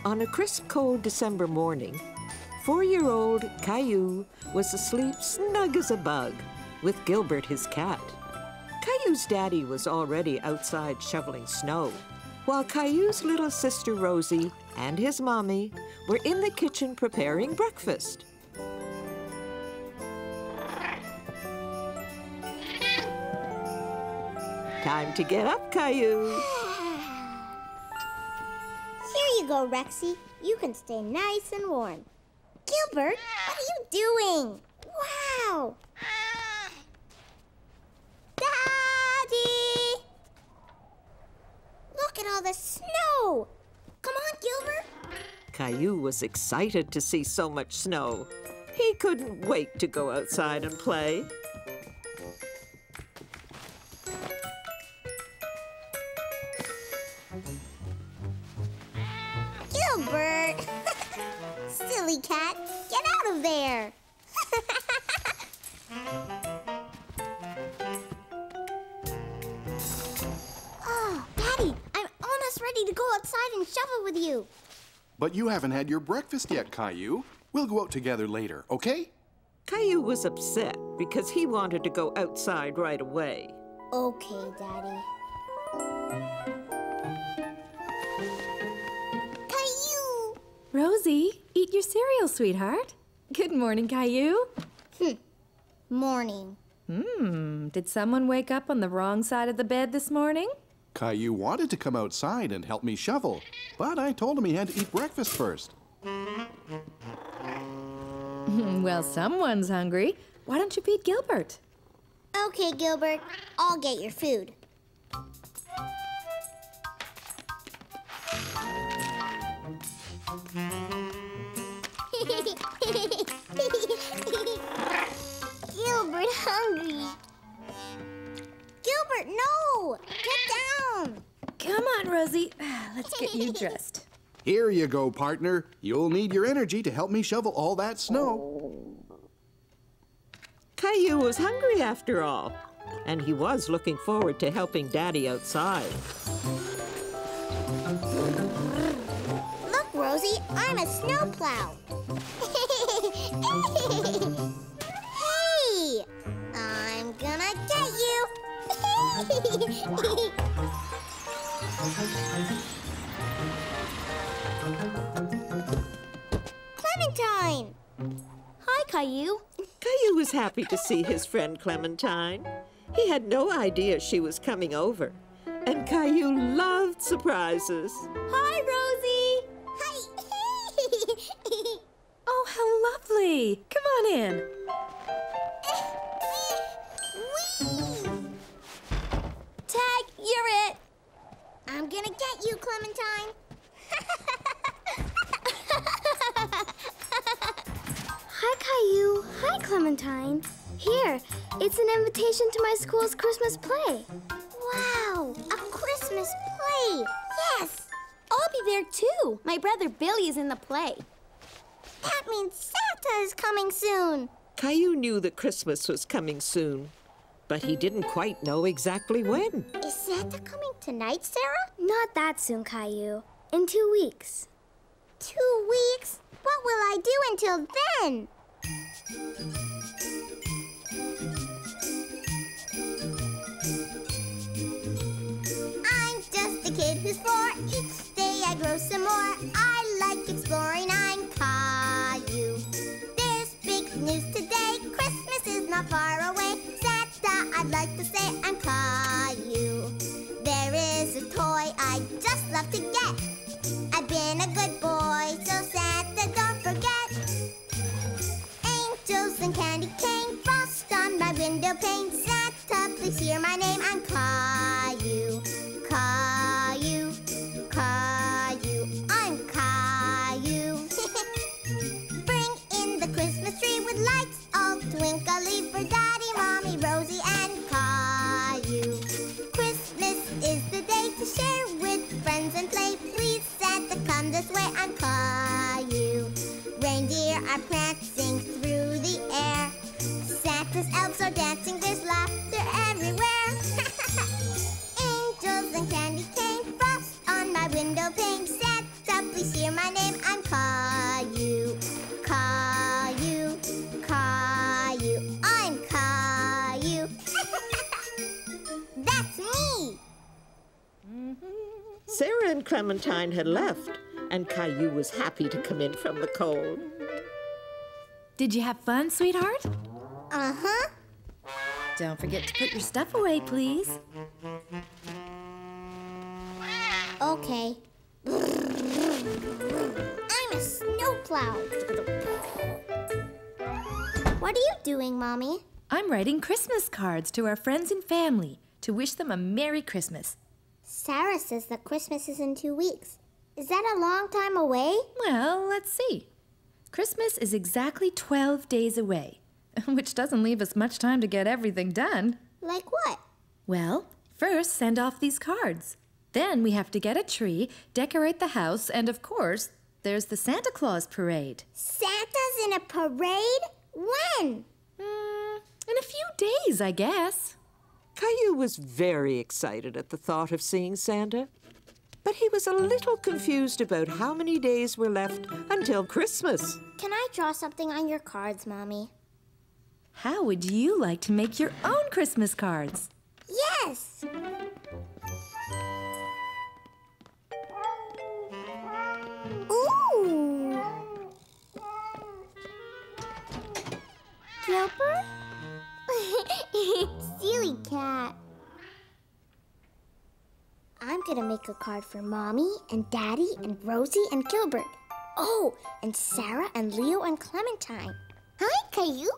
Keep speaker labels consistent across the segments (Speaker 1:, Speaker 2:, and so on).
Speaker 1: On a crisp, cold December morning, 4-year-old Caillou was asleep snug as a bug with Gilbert, his cat. Caillou's daddy was already outside shoveling snow, while Caillou's little sister Rosie and his mommy were in the kitchen preparing breakfast. Time to get up, Caillou.
Speaker 2: Here you go, Rexy. You can stay nice and warm. Gilbert, what are you doing? Wow! Daddy! Look at all the snow! Come on, Gilbert.
Speaker 1: Caillou was excited to see so much snow. He couldn't wait to go outside and play.
Speaker 2: Gilbert! Silly cat, get out of there! Oh, Daddy, I'm almost ready to go outside and shovel with you.
Speaker 3: But you haven't had your breakfast yet, Caillou. We'll go out together later, okay?
Speaker 1: Caillou was upset because he wanted to go outside right away.
Speaker 2: Okay, Daddy. Caillou!
Speaker 4: Rosie, eat your cereal, sweetheart. Good morning, Caillou.
Speaker 2: Morning.
Speaker 4: Did someone wake up on the wrong side of the bed this morning?
Speaker 3: Caillou wanted to come outside and help me shovel, but I told him he had to eat breakfast first.
Speaker 4: Well, someone's hungry. Why don't you feed Gilbert?
Speaker 2: Okay, Gilbert. I'll get your food. Gilbert hungry. Gilbert, no! Get down!
Speaker 4: Come on, Rosie. Let's get you dressed.
Speaker 3: Here you go, partner. You'll need your energy to help me shovel all that snow.
Speaker 1: Caillou was hungry after all, and he was looking forward to helping Daddy outside.
Speaker 2: Look, Rosie, I'm a snowplow. Hey! I'm gonna get you. Clementine! Hi, Caillou.
Speaker 1: Caillou was happy to see his friend Clementine. He had no idea she was coming over, and Caillou loved surprises.
Speaker 2: Hi, Rosie. Hi.
Speaker 4: Oh, how lovely. Come on in.
Speaker 2: Whee! Tag, you're it. I'm gonna get you, Clementine. Hi, Caillou. Hi, Clementine. Here, it's an invitation to my school's Christmas play. Wow, a Christmas play. Yes. I'll be there too. My brother Billy is in the play. That means Santa is coming soon.
Speaker 1: Caillou knew that Christmas was coming soon, but he didn't quite know exactly when.
Speaker 2: Is Santa coming tonight, Sarah? Not that soon, Caillou. In 2 weeks. 2 weeks? What will I do until then? I'm just a kid who's 4. Each day I grow some more. I like exploring. I'm Caillou. There's big news today. Christmas is not far away. Santa, I'd like to say I'm Caillou. There is a toy I'd just love to get. I've been a good boy, so Santa, don't forget. Angels and candy cane, frost on my window pane. Santa, please hear my name. I'm Caillou. Caillou, Caillou, I'm Caillou. Bring in the Christmas tree with lights all twinkly for Daddy, Mommy, Rosie, and Caillou. Christmas is the day to share with friends and play. Please, Santa, come this way. I'm Caillou. Reindeer are prancing through the air. Santa's elves are dancing. There's laughter everywhere. Angels and candy cane, frost on my window pane. Santa, please please hear my name. I'm Caillou. Caillou, Caillou. I'm Caillou. That's me.
Speaker 1: Sarah and Clementine had left, and Caillou was happy to come in from the cold.
Speaker 4: Did you have fun, sweetheart?
Speaker 2: Uh-huh.
Speaker 4: Don't forget to put your stuff away, please.
Speaker 2: Okay. I'm a snowplow. What are you doing, Mommy?
Speaker 4: I'm writing Christmas cards to our friends and family to wish them a Merry Christmas.
Speaker 2: Sarah says that Christmas is in 2 weeks. Is that a long time away?
Speaker 4: Well, let's see. Christmas is exactly 12 days away, which doesn't leave us much time to get everything done.
Speaker 2: Like what?
Speaker 4: Well, first send off these cards. Then we have to get a tree, decorate the house, and of course, there's the Santa Claus parade.
Speaker 2: Santa's in a parade? When?
Speaker 4: In a few days, I guess.
Speaker 1: Caillou was very excited at the thought of seeing Santa, but he was a little confused about how many days were left until Christmas.
Speaker 2: Can I draw something on your cards, Mommy?
Speaker 4: How would you like to make your own Christmas cards?
Speaker 2: Yes! Ooh! Gilbert? Silly cat. I'm gonna make a card for Mommy and Daddy and Rosie and Gilbert. Oh, and Sarah and Leo and Clementine. Hi, Caillou.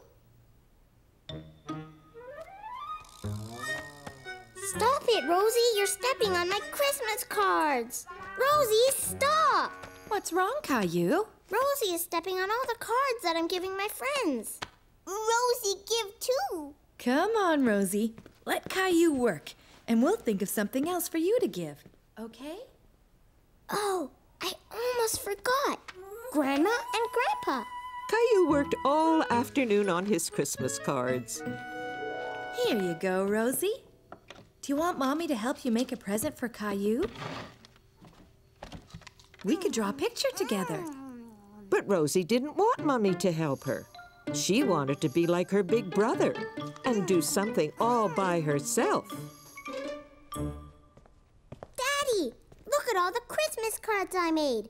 Speaker 2: Stop it, Rosie. You're stepping on my Christmas cards. Rosie, stop.
Speaker 4: What's wrong, Caillou?
Speaker 2: Rosie is stepping on all the cards that I'm giving my friends. Rosie, give too.
Speaker 4: Come on, Rosie. Let Caillou work, and we'll think of something else for you to give. Okay?
Speaker 2: Oh, I almost forgot. Grandma and Grandpa.
Speaker 1: Caillou worked all afternoon on his Christmas cards.
Speaker 4: Here you go, Rosie. Do you want Mommy to help you make a present for Caillou? We could draw a picture together.
Speaker 1: But Rosie didn't want Mummy to help her. She wanted to be like her big brother and do something all by herself.
Speaker 2: Daddy, look at all the Christmas cards I made.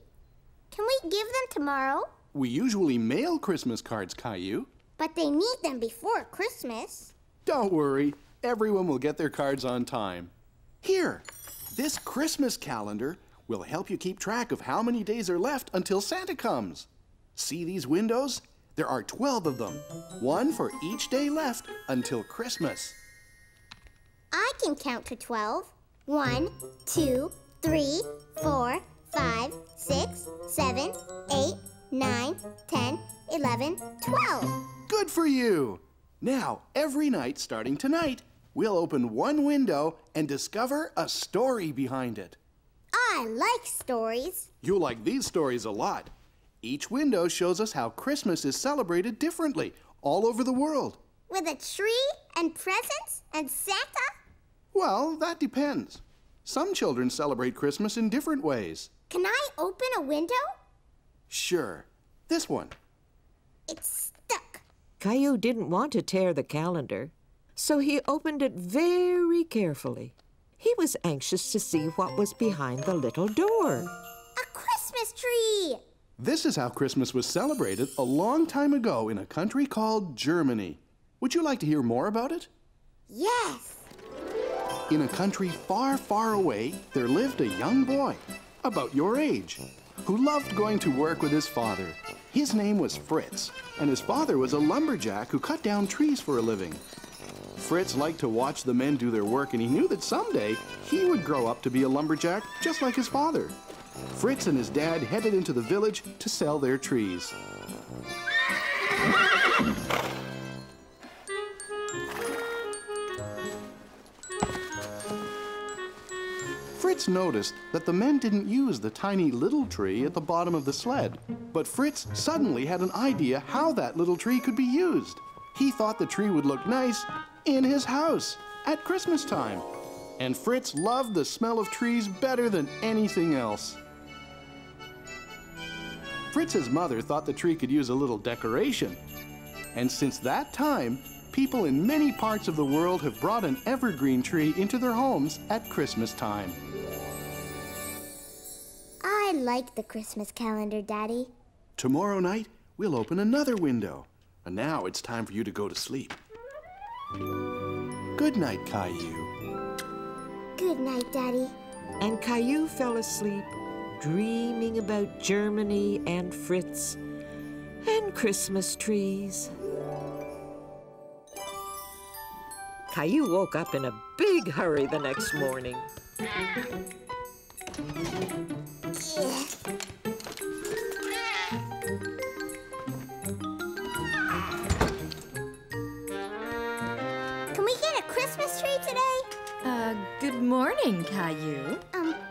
Speaker 2: Can we give them tomorrow?
Speaker 3: We usually mail Christmas cards, Caillou.
Speaker 2: But they need them before Christmas.
Speaker 3: Don't worry. Everyone will get their cards on time. Here, this Christmas calendar will help you keep track of how many days are left until Santa comes. See these windows? There are 12 of them, one for each day left until Christmas.
Speaker 2: I can count to 12. 1, 2, 3, 4, 5, 6, 7, 8, 9, 10, 11, 12.
Speaker 3: Good for you! Now, every night starting tonight, we'll open one window and discover a story behind it.
Speaker 2: I like stories.
Speaker 3: You'll like these stories a lot. Each window shows us how Christmas is celebrated differently all over the world.
Speaker 2: With a tree and presents and Santa?
Speaker 3: Well, that depends. Some children celebrate Christmas in different ways.
Speaker 2: Can I open a window?
Speaker 3: Sure. This one.
Speaker 2: It's stuck.
Speaker 1: Caillou didn't want to tear the calendar, so he opened it very carefully. He was anxious to see what was behind the little door.
Speaker 2: A Christmas tree!
Speaker 3: This is how Christmas was celebrated a long time ago in a country called Germany. Would you like to hear more about it?
Speaker 2: Yes.
Speaker 3: In a country far, far away, there lived a young boy, about your age, who loved going to work with his father. His name was Fritz, and his father was a lumberjack who cut down trees for a living. Fritz liked to watch the men do their work, and he knew that someday he would grow up to be a lumberjack just like his father. Fritz and his dad headed into the village to sell their trees. Fritz noticed that the men didn't use the tiny little tree at the bottom of the sled. But Fritz suddenly had an idea how that little tree could be used. He thought the tree would look nice in his house at Christmas time. And Fritz loved the smell of trees better than anything else. Fritz's mother thought the tree could use a little decoration. And since that time, people in many parts of the world have brought an evergreen tree into their homes at Christmas time.
Speaker 2: I like the Christmas calendar, Daddy.
Speaker 3: Tomorrow night, we'll open another window. And now it's time for you to go to sleep. Good night, Caillou.
Speaker 2: Good night, Daddy.
Speaker 1: And Caillou fell asleep, dreaming about Germany and Fritz and Christmas trees. Caillou woke up in a big hurry the next morning.
Speaker 2: Can we get a Christmas tree today?
Speaker 4: Good morning, Caillou.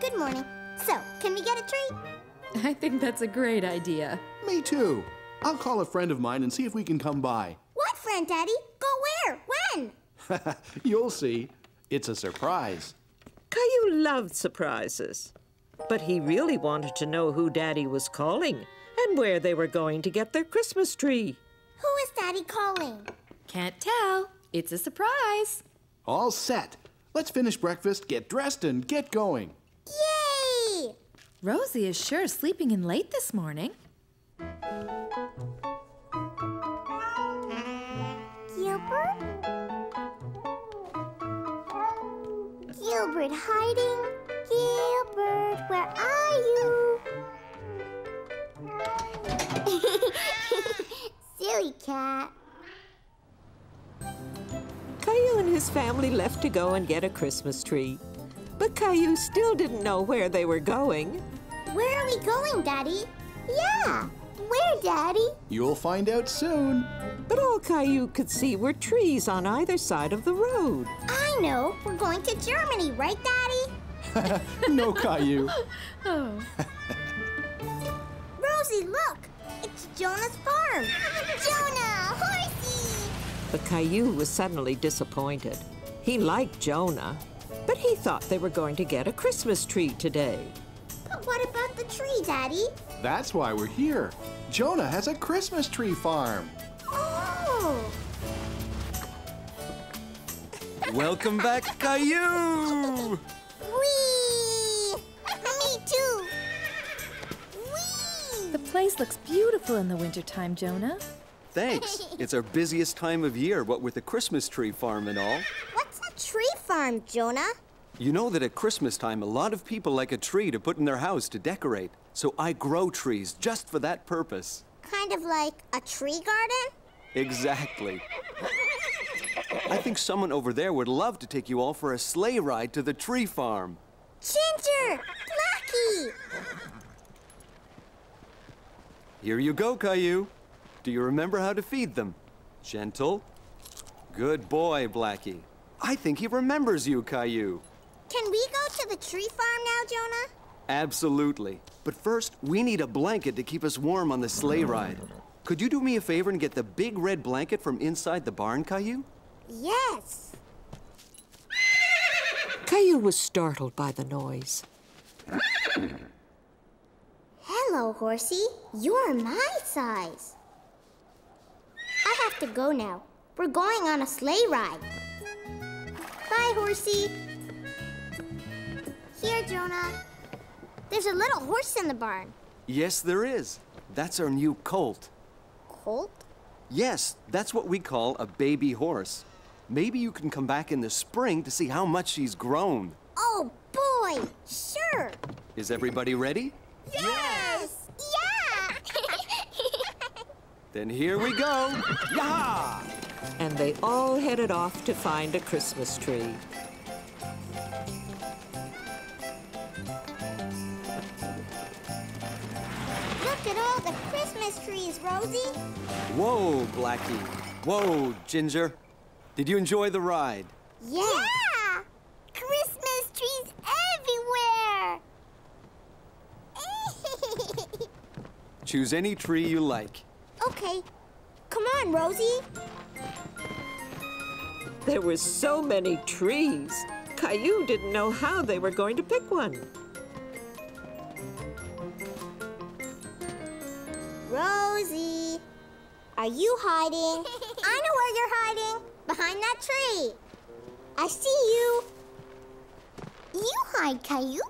Speaker 2: Good morning. So, can we get a tree?
Speaker 4: I think that's a great idea.
Speaker 3: Me too. I'll call a friend of mine and see if we can come by.
Speaker 2: What friend, Daddy? Go where? When?
Speaker 3: You'll see. It's a surprise.
Speaker 1: Caillou loved surprises, but he really wanted to know who Daddy was calling and where they were going to get their Christmas tree.
Speaker 2: Who is Daddy calling?
Speaker 4: Can't tell. It's a surprise.
Speaker 3: All set. Let's finish breakfast, get dressed, and get going.
Speaker 2: Yay!
Speaker 4: Rosie is sure sleeping in late this morning.
Speaker 2: Gilbert? Gilbert hiding? Gilbert, where are you? Silly cat.
Speaker 1: Caillou and his family left to go and get a Christmas tree. But Caillou still didn't know where they were going.
Speaker 2: Where are we going, Daddy? Yeah, where, Daddy?
Speaker 3: You'll find out soon.
Speaker 1: But all Caillou could see were trees on either side of the road.
Speaker 2: I know. We're going to Germany, right, Daddy?
Speaker 3: No, Caillou.
Speaker 4: Oh.
Speaker 2: Rosie, look! It's Jonah's farm! Jonah! Horsey!
Speaker 1: But Caillou was suddenly disappointed. He liked Jonah, but he thought they were going to get a Christmas tree today.
Speaker 2: But what about the tree, Daddy?
Speaker 3: That's why we're here. Jonah has a Christmas tree farm.
Speaker 2: Oh!
Speaker 5: Welcome back, Caillou!
Speaker 2: Whee! Me too! Whee!
Speaker 4: The place looks beautiful in the wintertime, Jonah.
Speaker 5: Thanks. It's our busiest time of year, what with the Christmas tree farm and all.
Speaker 2: What's a tree farm, Jonah?
Speaker 5: You know that at Christmas time, a lot of people like a tree to put in their house to decorate. So I grow trees just for that purpose.
Speaker 2: Kind of like a tree garden?
Speaker 5: Exactly. I think someone over there would love to take you all for a sleigh ride to the tree farm.
Speaker 2: Ginger! Blackie!
Speaker 5: Here you go, Caillou. Do you remember how to feed them? Gentle. Good boy, Blackie. I think he remembers you, Caillou.
Speaker 2: Can we go to the tree farm now, Jonah?
Speaker 5: Absolutely. But first, we need a blanket to keep us warm on the sleigh ride. Could you do me a favor and get the big red blanket from inside the barn, Caillou?
Speaker 2: Yes.
Speaker 1: Caillou was startled by the noise.
Speaker 2: Hello, Horsey. You're my size. I have to go now. We're going on a sleigh ride. Bye, Horsey. Here, Jonah. There's a little horse in the barn.
Speaker 5: Yes, there is. That's our new colt.
Speaker 2: Colt?
Speaker 5: Yes, that's what we call a baby horse. Maybe you can come back in the spring to see how much she's grown.
Speaker 2: Oh, boy. Sure.
Speaker 5: Is everybody ready?
Speaker 2: Yes! Yeah!
Speaker 5: Then here we go. Yaha!
Speaker 1: And they all headed off to find a Christmas tree.
Speaker 2: Look at all the Christmas trees, Rosie.
Speaker 5: Whoa, Blackie. Whoa, Ginger. Did you enjoy the ride?
Speaker 2: Yeah! Christmas trees everywhere!
Speaker 5: Choose any tree you like.
Speaker 2: Okay. Come on, Rosie.
Speaker 1: There were so many trees. Caillou didn't know how they were going to pick one.
Speaker 2: Are you hiding? I know where you're hiding. Behind that tree. I see you. You hide, Caillou.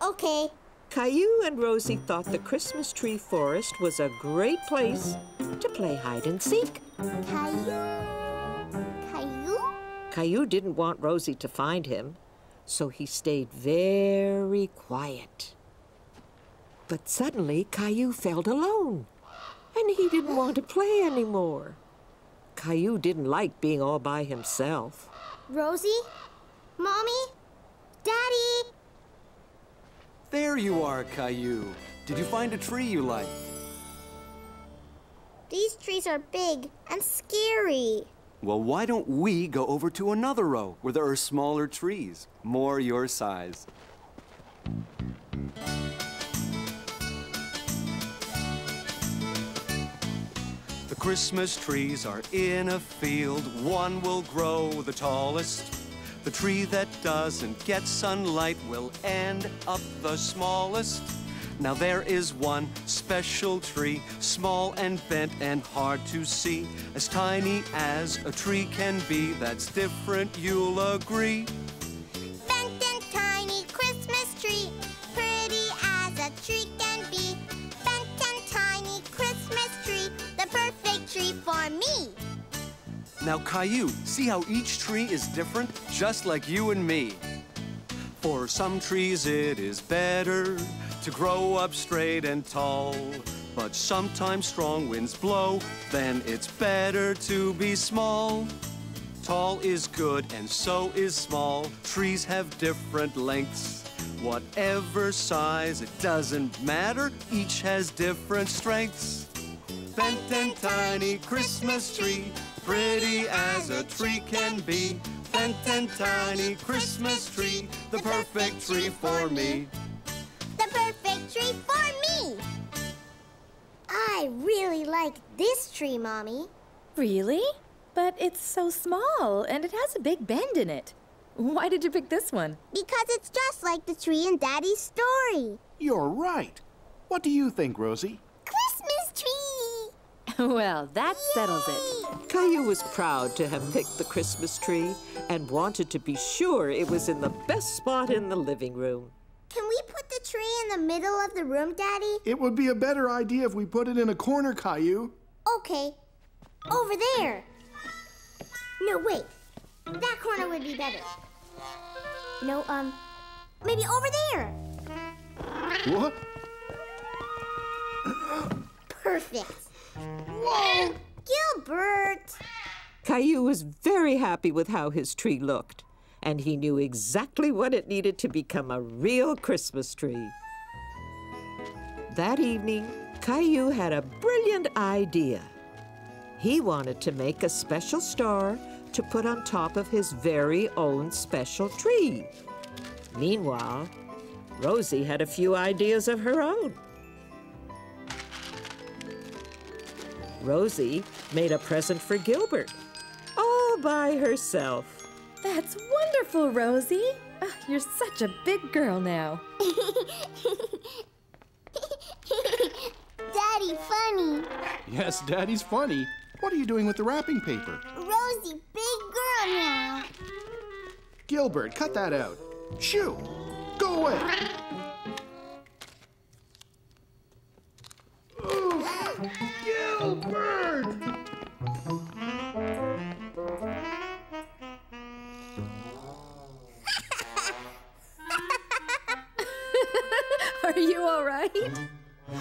Speaker 2: Okay.
Speaker 1: Caillou and Rosie thought the Christmas tree forest was a great place to play hide and seek.
Speaker 2: Caillou? Caillou?
Speaker 1: Caillou didn't want Rosie to find him, so he stayed very quiet. But suddenly, Caillou felt alone, and he didn't want to play anymore. Caillou didn't like being all by himself.
Speaker 2: Rosie? Mommy? Daddy?
Speaker 5: There you are, Caillou. Did you find a tree you like?
Speaker 2: These trees are big and scary.
Speaker 5: Well, why don't we go over to another row where there are smaller trees, more your size? The Christmas trees are in a field. One will grow the tallest. The tree that doesn't get sunlight will end up the smallest. Now there is one special tree, small and bent and hard to see, as tiny as a tree can be. That's different, you'll agree.
Speaker 2: Bent and tiny Christmas tree, pretty as a tree can be. Bent and tiny Christmas tree, the perfect tree for me.
Speaker 5: Now, Caillou, see how each tree is different, just like you and me. For some trees it is better to grow up straight and tall, but sometimes strong winds blow, then it's better to be small. Tall is good and so is small. Trees have different lengths. Whatever size, it doesn't matter, each has different strengths. Bent and tiny Christmas tree, pretty as a tree can be. Bent and tiny Christmas tree, the perfect tree for me.
Speaker 2: The perfect tree for me. I really like this tree, Mommy.
Speaker 4: Really? But it's so small, and it has a big bend in it. Why did you pick this one?
Speaker 2: Because it's just like the tree in Daddy's story.
Speaker 3: You're right. What do you think, Rosie?
Speaker 2: Christmas tree!
Speaker 4: Well, that settles it.
Speaker 1: Caillou was proud to have picked the Christmas tree and wanted to be sure it was in the best spot in the living room.
Speaker 2: Can we put the tree in the middle of the room, Daddy?
Speaker 3: It would be a better idea if we put it in a corner, Caillou.
Speaker 2: Okay. Over there. No, wait. That corner would be better. No, maybe over there.
Speaker 3: What?
Speaker 2: Perfect.
Speaker 3: Whoa!
Speaker 2: Gilbert!
Speaker 1: Caillou was very happy with how his tree looked, and he knew exactly what it needed to become a real Christmas tree. That evening, Caillou had a brilliant idea. He wanted to make a special star to put on top of his very own special tree. Meanwhile, Rosie had a few ideas of her own. Rosie made a present for Gilbert, all by herself.
Speaker 4: That's wonderful, Rosie. You're such a big girl now.
Speaker 2: Daddy, funny.
Speaker 3: Yes, Daddy's funny. What are you doing with the wrapping paper?
Speaker 2: Rosie, big girl now.
Speaker 3: Gilbert, cut that out. Shoo! Go away! Oh, Gilbert!
Speaker 4: Are you all right?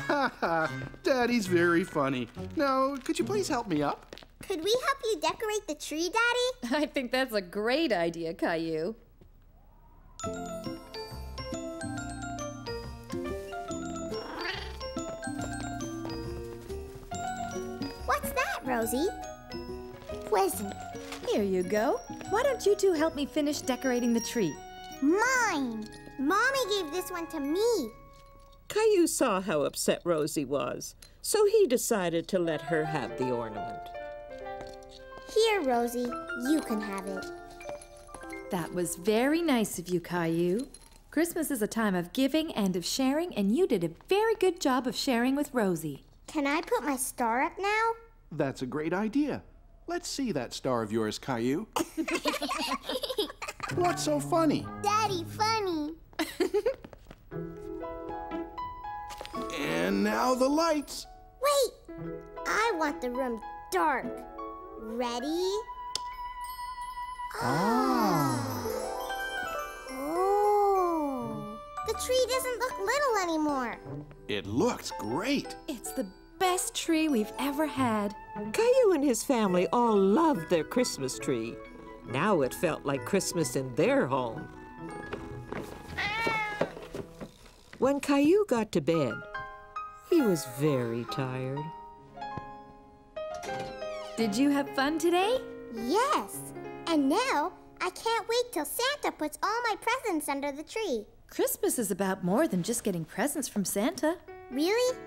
Speaker 3: Ha ha! Daddy's very funny. Now, could you please help me up?
Speaker 2: Could we help you decorate the tree, Daddy?
Speaker 4: I think that's a great idea, Caillou.
Speaker 2: What's that, Rosie? Present.
Speaker 4: Here you go. Why don't you two help me finish decorating the tree?
Speaker 2: Mine. Mommy gave this one to me.
Speaker 1: Caillou saw how upset Rosie was, so he decided to let her have the ornament.
Speaker 2: Here, Rosie, you can have it.
Speaker 4: That was very nice of you, Caillou. Christmas is a time of giving and of sharing, and you did a very good job of sharing with Rosie.
Speaker 2: Can I put my star up now?
Speaker 3: That's a great idea. Let's see that star of yours, Caillou. What's so funny?
Speaker 2: Daddy, funny.
Speaker 3: And now the lights.
Speaker 2: Wait, I want the room dark. Ready? Oh. The tree doesn't look little anymore.
Speaker 3: It looks great.
Speaker 4: It's the best tree we've ever had.
Speaker 1: Caillou and his family all loved their Christmas tree. Now it felt like Christmas in their home. When Caillou got to bed, he was very tired.
Speaker 4: Did you have fun today?
Speaker 2: Yes. And now I can't wait till Santa puts all my presents under the tree.
Speaker 4: Christmas is about more than just getting presents from Santa.
Speaker 2: Really?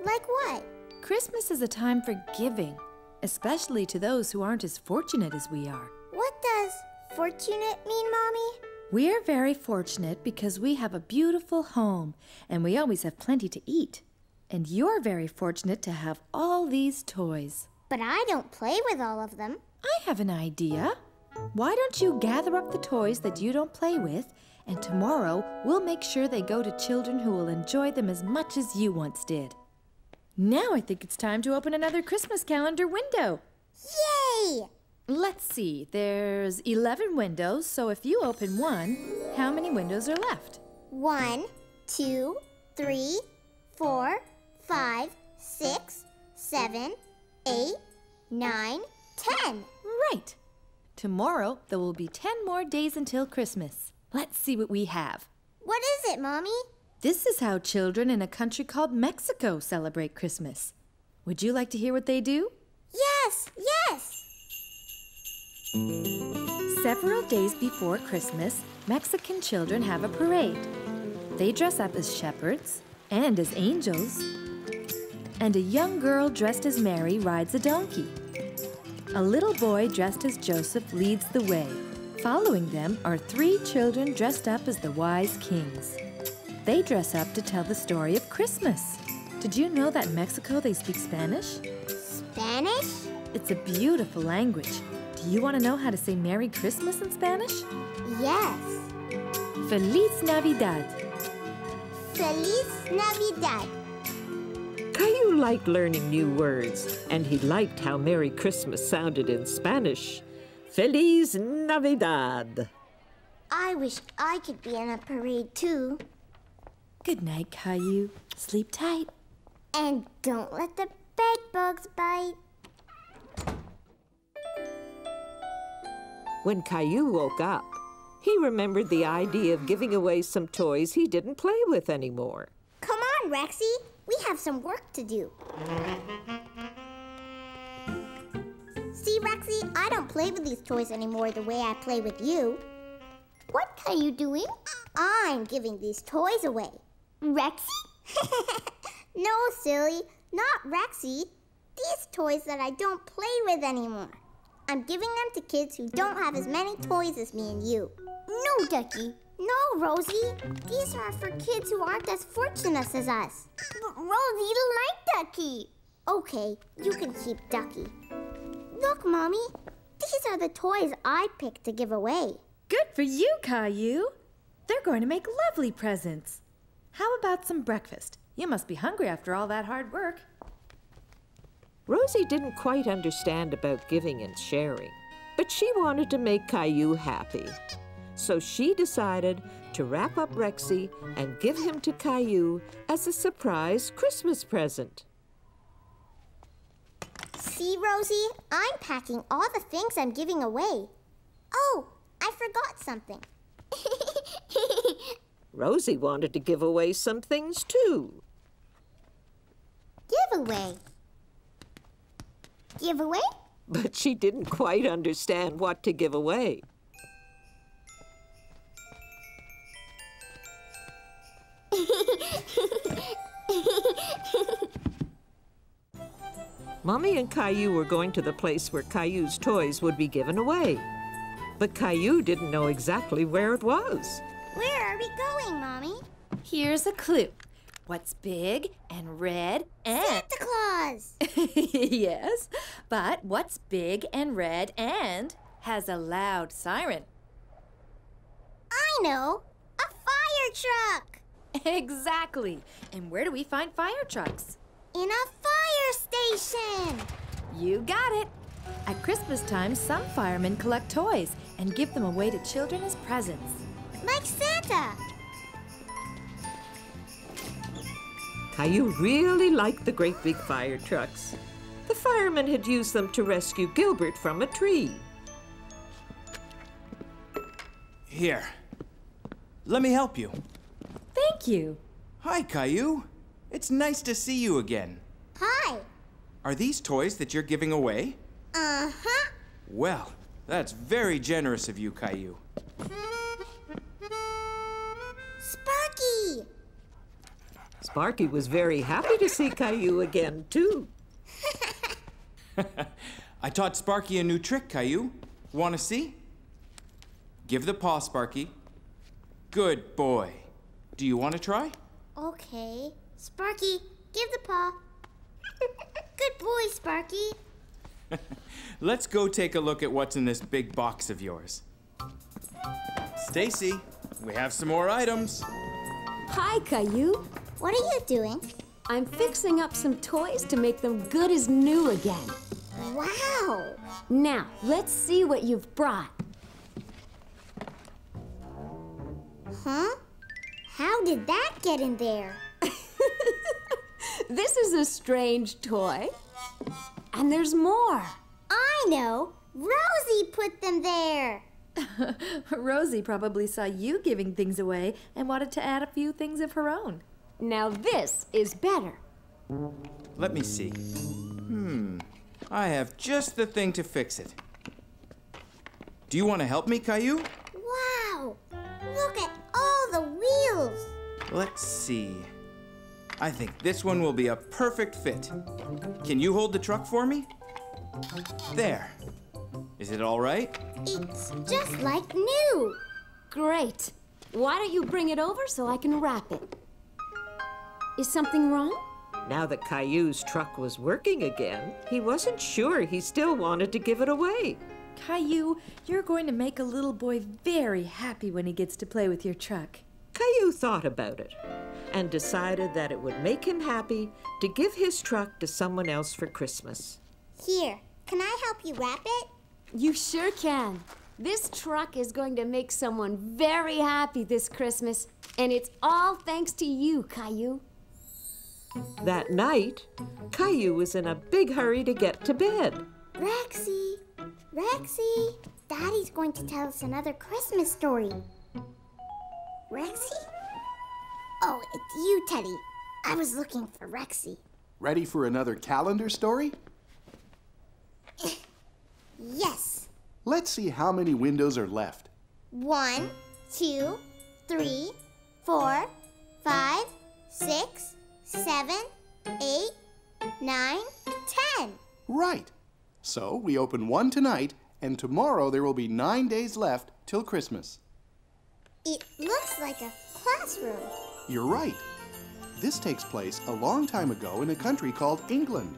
Speaker 2: Like what?
Speaker 4: Christmas is a time for giving, especially to those who aren't as fortunate as we are.
Speaker 2: What does fortunate mean, Mommy?
Speaker 4: We're very fortunate because we have a beautiful home and we always have plenty to eat. And you're very fortunate to have all these toys.
Speaker 2: But I don't play with all of them.
Speaker 4: I have an idea. Why don't you gather up the toys that you don't play with, and tomorrow we'll make sure they go to children who will enjoy them as much as you once did. Now I think it's time to open another Christmas calendar window.
Speaker 2: Yay!
Speaker 4: Let's see, there's 11 windows, so if you open one, how many windows are left?
Speaker 2: 1, 2, 3, 4, 5, 6, 7, 8, 9, 10.
Speaker 4: Right. Tomorrow, there will be 10 more days until Christmas. Let's see what we have.
Speaker 2: What is it, Mommy?
Speaker 4: This is how children in a country called Mexico celebrate Christmas. Would you like to hear what they do?
Speaker 2: Yes, yes!
Speaker 4: Several days before Christmas, Mexican children have a parade. They dress up as shepherds and as angels. And a young girl dressed as Mary rides a donkey. A little boy dressed as Joseph leads the way. Following them are 3 children dressed up as the wise kings. They dress up to tell the story of Christmas. Did you know that in Mexico they speak Spanish?
Speaker 2: Spanish?
Speaker 4: It's a beautiful language. Do you want to know how to say Merry Christmas in Spanish?
Speaker 2: Yes.
Speaker 4: Feliz Navidad.
Speaker 2: Feliz Navidad.
Speaker 1: Caillou liked learning new words, and he liked how Merry Christmas sounded in Spanish. Feliz Navidad.
Speaker 2: I wish I could be in a parade too.
Speaker 4: Good night, Caillou. Sleep tight.
Speaker 2: And don't let the bed bugs bite.
Speaker 1: When Caillou woke up, he remembered the idea of giving away some toys he didn't play with anymore.
Speaker 2: Come on, Rexy. We have some work to do. See, Rexy, I don't play with these toys anymore the way I play with you. What are you doing? I'm giving these toys away. Rexy? No, silly, not Rexy. These toys that I don't play with anymore. I'm giving them to kids who don't have as many toys as me and you. No, Ducky. No, Rosie. These are for kids who aren't as fortunate as us. But Rosie, you like Ducky. Okay, you can keep Ducky. Look, Mommy. These are the toys I picked to give away.
Speaker 4: Good for you, Caillou. They're going to make lovely presents. How about some breakfast? You must be hungry after all that hard work.
Speaker 1: Rosie didn't quite understand about giving and sharing, but she wanted to make Caillou happy. So she decided to wrap up Rexy and give him to Caillou as a surprise Christmas present.
Speaker 2: See, Rosie? I'm packing all the things I'm giving away. Oh, I forgot something.
Speaker 1: Rosie wanted to give away some things too.
Speaker 2: Giveaway. Giveaway?
Speaker 1: But she didn't quite understand what to give away. Mommy and Caillou were going to the place where Caillou's toys would be given away. But Caillou didn't know exactly where it was.
Speaker 2: Where are we going, Mommy?
Speaker 4: Here's a clue. What's big and red and...
Speaker 2: Santa Claus! does.
Speaker 4: Yes, but what's big and red and has a loud siren?
Speaker 2: I know. A fire truck.
Speaker 4: Exactly. And where do we find fire trucks?
Speaker 2: In a fire station.
Speaker 4: You got it. At Christmas time, some firemen collect toys and give them away to children as presents.
Speaker 2: Like Santa.
Speaker 1: Caillou really liked the great big fire trucks. The firemen had used them to rescue Gilbert from a tree.
Speaker 6: Here. Let me help you.
Speaker 4: Thank you.
Speaker 6: Hi, Caillou. It's nice to see you again.
Speaker 2: Hi.
Speaker 6: Are these toys that you're giving away?
Speaker 2: Uh-huh.
Speaker 6: Well, that's very generous of you, Caillou.
Speaker 2: Sparky.
Speaker 1: Sparky was very happy to see Caillou again, too.
Speaker 6: I taught Sparky a new trick, Caillou. Want to see? Give the paw, Sparky. Good boy. Do you want to try?
Speaker 2: Okay. Sparky, give the paw. Good boy, Sparky.
Speaker 6: Let's go take a look at what's in this big box of yours. Stacy, we have some more items.
Speaker 7: Hi, Caillou.
Speaker 2: What are you doing?
Speaker 7: I'm fixing up some toys to make them good as new again.
Speaker 2: Wow.
Speaker 7: Now, let's see what you've brought.
Speaker 2: Huh? How did that get in there?
Speaker 7: This is a strange toy. And there's more.
Speaker 2: I know. Rosie put them there.
Speaker 4: Rosie probably saw you giving things away and wanted to add a few things of her own.
Speaker 7: Now this is better.
Speaker 6: Let me see. I have just the thing to fix it. Do you want to help me, Caillou?
Speaker 2: Wow. Look at all the wheels.
Speaker 6: Let's see. I think this one will be a perfect fit. Can you hold the truck for me? There. Is it all right?
Speaker 2: It's just like new.
Speaker 7: Great. Why don't you bring it over so I can wrap it? Is something wrong?
Speaker 1: Now that Caillou's truck was working again, he wasn't sure he still wanted to give it away.
Speaker 4: Caillou, you're going to make a little boy very happy when he gets to play with your truck.
Speaker 1: Caillou thought about it and decided that it would make him happy to give his truck to someone else for Christmas.
Speaker 2: Here, can I help you wrap it?
Speaker 7: You sure can. This truck is going to make someone very happy this Christmas, and it's all thanks to you, Caillou.
Speaker 1: That night, Caillou was in a big hurry to get to bed.
Speaker 2: Rexy, Rexy, Daddy's going to tell us another Christmas story. Rexy? Oh, it's you, Teddy. I was looking for Rexy.
Speaker 3: Ready for another calendar story?
Speaker 2: Yes.
Speaker 3: Let's see how many windows are left.
Speaker 2: 1, 2, 3, 4, 5, 6, 7, 8, 9, 10.
Speaker 3: Right. So we open one tonight, and tomorrow there will be 9 days left till Christmas.
Speaker 2: It looks like a classroom.
Speaker 3: You're right. This takes place a long time ago in a country called England.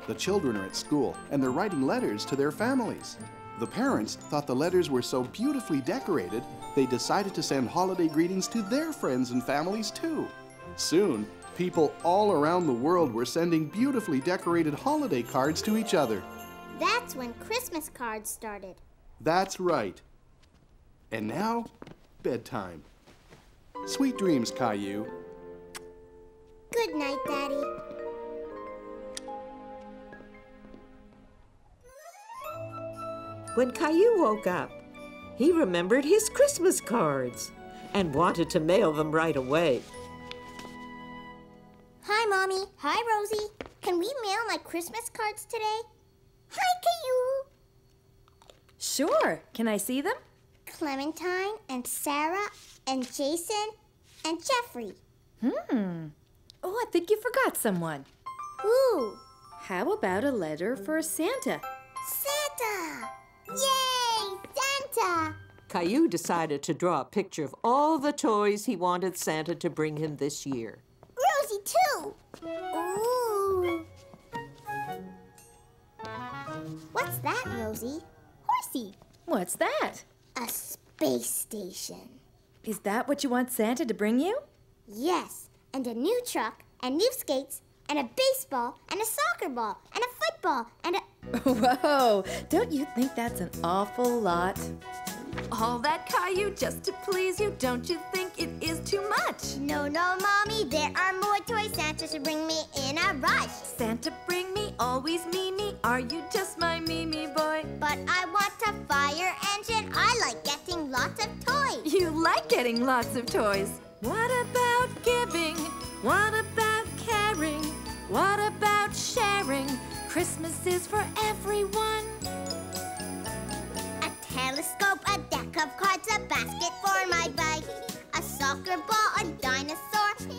Speaker 3: The children are at school, and they're writing letters to their families. The parents thought the letters were so beautifully decorated, they decided to send holiday greetings to their friends and families too. Soon, people all around the world were sending beautifully decorated holiday cards to each other.
Speaker 2: That's when Christmas cards started.
Speaker 3: That's right. And now, bedtime. Sweet dreams, Caillou.
Speaker 2: Good night, Daddy.
Speaker 1: When Caillou woke up, he remembered his Christmas cards and wanted to mail them right away.
Speaker 2: Hi, Mommy. Hi, Rosie. Can we mail my Christmas cards today? Hi, Caillou.
Speaker 4: Sure. Can I see them?
Speaker 2: Clementine and Sarah and Jason and Jeffrey.
Speaker 4: Oh, I think you forgot someone.
Speaker 2: Ooh,
Speaker 4: How about a letter for Santa?
Speaker 2: Santa! Yay, Santa!
Speaker 1: Caillou decided to draw a picture of all the toys he wanted Santa to bring him this year.
Speaker 2: Rosie, too. Ooh. that, Rosie? Horsey.
Speaker 4: What's that?
Speaker 2: A space station.
Speaker 4: Is that what you want Santa to bring you?
Speaker 2: Yes, and a new truck, and new skates, and a baseball, and a soccer ball, and a football, and a...
Speaker 4: Whoa! Don't you think that's an awful lot?
Speaker 8: All that, Caillou, just to please you. Don't you think it is too much?
Speaker 2: No, Mommy, there are more toys Santa should bring me in a rush.
Speaker 8: Santa, bring me, always me. Are you just my me boy?
Speaker 2: But I want a fire engine. I like getting lots of toys.
Speaker 8: You like getting lots of toys. What about giving? What about caring? What about sharing? Christmas is for everyone.
Speaker 2: A telescope, a deck of cards, a basket for my bike, a soccer ball, a dinosaur.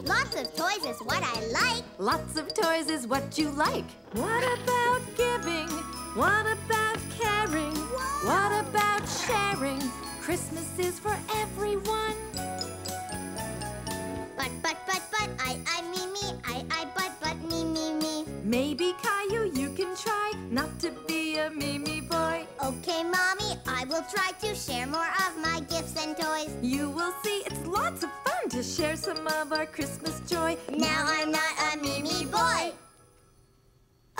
Speaker 2: Lots of toys is what I like.
Speaker 8: Lots of toys is what you like. What about giving? What about caring? What about sharing? Christmas is for everyone. But, me. Maybe, Caillou, you can try not to be a me boy.
Speaker 2: Okay, Mommy, I will try to share more of my gifts and toys.
Speaker 8: You will see it's lots of fun to share some of our Christmas joy.
Speaker 2: Now I'm not a me boy.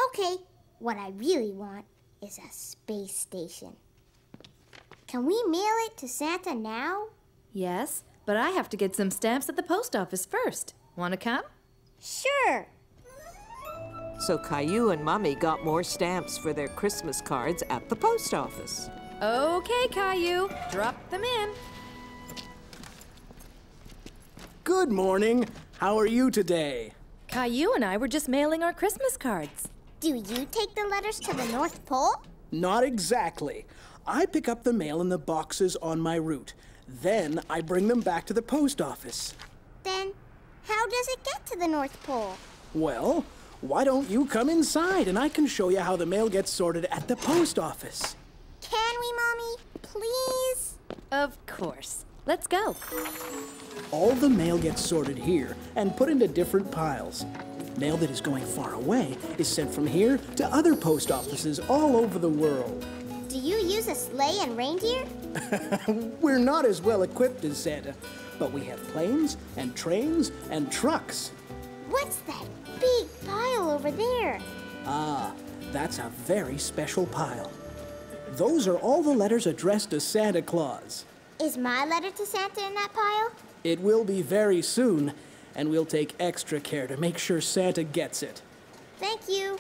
Speaker 2: Okay, what I really want is a space station. Can we mail it to Santa now?
Speaker 4: Yes, but I have to get some stamps at the post office first. Want to come?
Speaker 2: Sure.
Speaker 1: So Caillou and Mommy got more stamps for their Christmas cards at the post office.
Speaker 4: Okay, Caillou, drop them in.
Speaker 9: Good morning. How are you today?
Speaker 4: Caillou and I were just mailing our Christmas cards.
Speaker 2: Do you take the letters to the North Pole?
Speaker 9: Not exactly. I pick up the mail in the boxes on my route. Then I bring them back to the post office.
Speaker 2: Then how does it get to the North Pole?
Speaker 9: Well, why don't you come inside and I can show you how the mail gets sorted at the post office.
Speaker 2: Can we, Mommy? Please?
Speaker 4: Of course. Let's go.
Speaker 9: All the mail gets sorted here and put into different piles. Mail that is going far away is sent from here to other post offices all over the world.
Speaker 2: Do you use a sleigh and reindeer?
Speaker 9: We're not as well equipped as Santa, but we have planes and trains and trucks.
Speaker 2: What's that big pile over there?
Speaker 9: Ah, that's a very special pile. Those are all the letters addressed to Santa Claus.
Speaker 2: Is my letter to Santa in that pile?
Speaker 9: It will be very soon, and we'll take extra care to make sure Santa gets it.
Speaker 2: Thank you.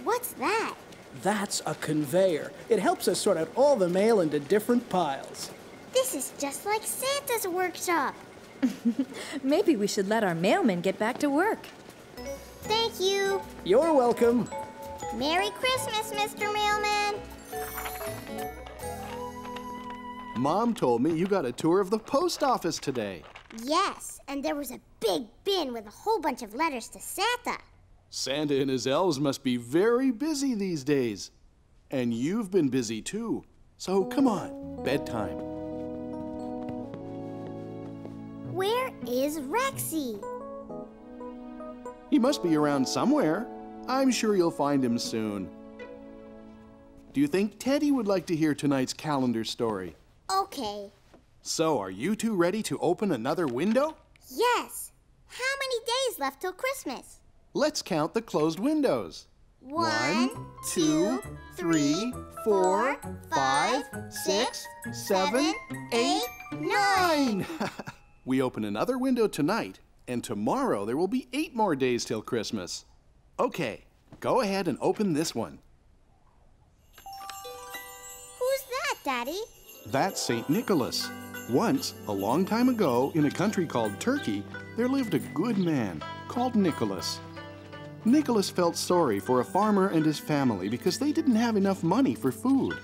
Speaker 2: What's that?
Speaker 9: That's a conveyor. It helps us sort out all the mail into different piles.
Speaker 2: This is just like Santa's workshop.
Speaker 4: Maybe we should let our mailman get back to work.
Speaker 2: Thank you.
Speaker 9: You're welcome.
Speaker 2: Merry Christmas, Mr. Mailman.
Speaker 3: Mom told me you got a tour of the post office today.
Speaker 2: Yes, and there was a big bin with a whole bunch of letters to Santa.
Speaker 3: Santa and his elves must be very busy these days. And you've been busy too. So come on, bedtime.
Speaker 2: Where is Rexy?
Speaker 3: He must be around somewhere. I'm sure you'll find him soon. Do you think Teddy would like to hear tonight's calendar story?
Speaker 2: Okay.
Speaker 3: So, are you two ready to open another window?
Speaker 2: Yes. How many days left till Christmas?
Speaker 3: Let's count the closed windows.
Speaker 2: 1, 2, 3, 4, 5, 6, 7, 8, 9.
Speaker 3: We open another window tonight, and tomorrow there will be 8 more days till Christmas. Okay, go ahead and open this one.
Speaker 2: Who's that, Daddy?
Speaker 3: That's St. Nicholas. Once, a long time ago, in a country called Turkey, there lived a good man called Nicholas. Nicholas felt sorry for a farmer and his family because they didn't have enough money for food.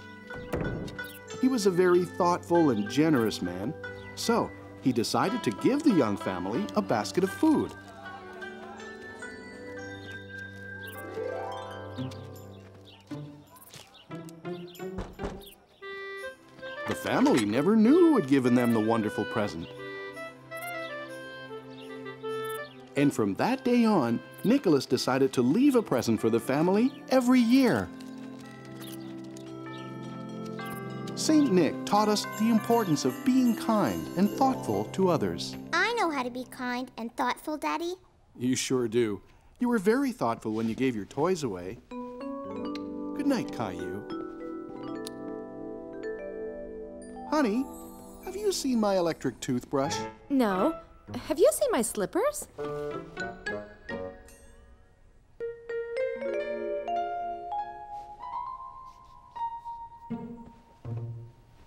Speaker 3: He was a very thoughtful and generous man, so he decided to give the young family a basket of food. The family never knew who had given them the wonderful present. And from that day on, Nicholas decided to leave a present for the family every year. Saint Nick taught us the importance of being kind and thoughtful to others.
Speaker 2: I know how to be kind and thoughtful, Daddy.
Speaker 3: You sure do. You were very thoughtful when you gave your toys away. Good night, Caillou. Honey, have you seen my electric toothbrush?
Speaker 4: No. Have you seen my slippers?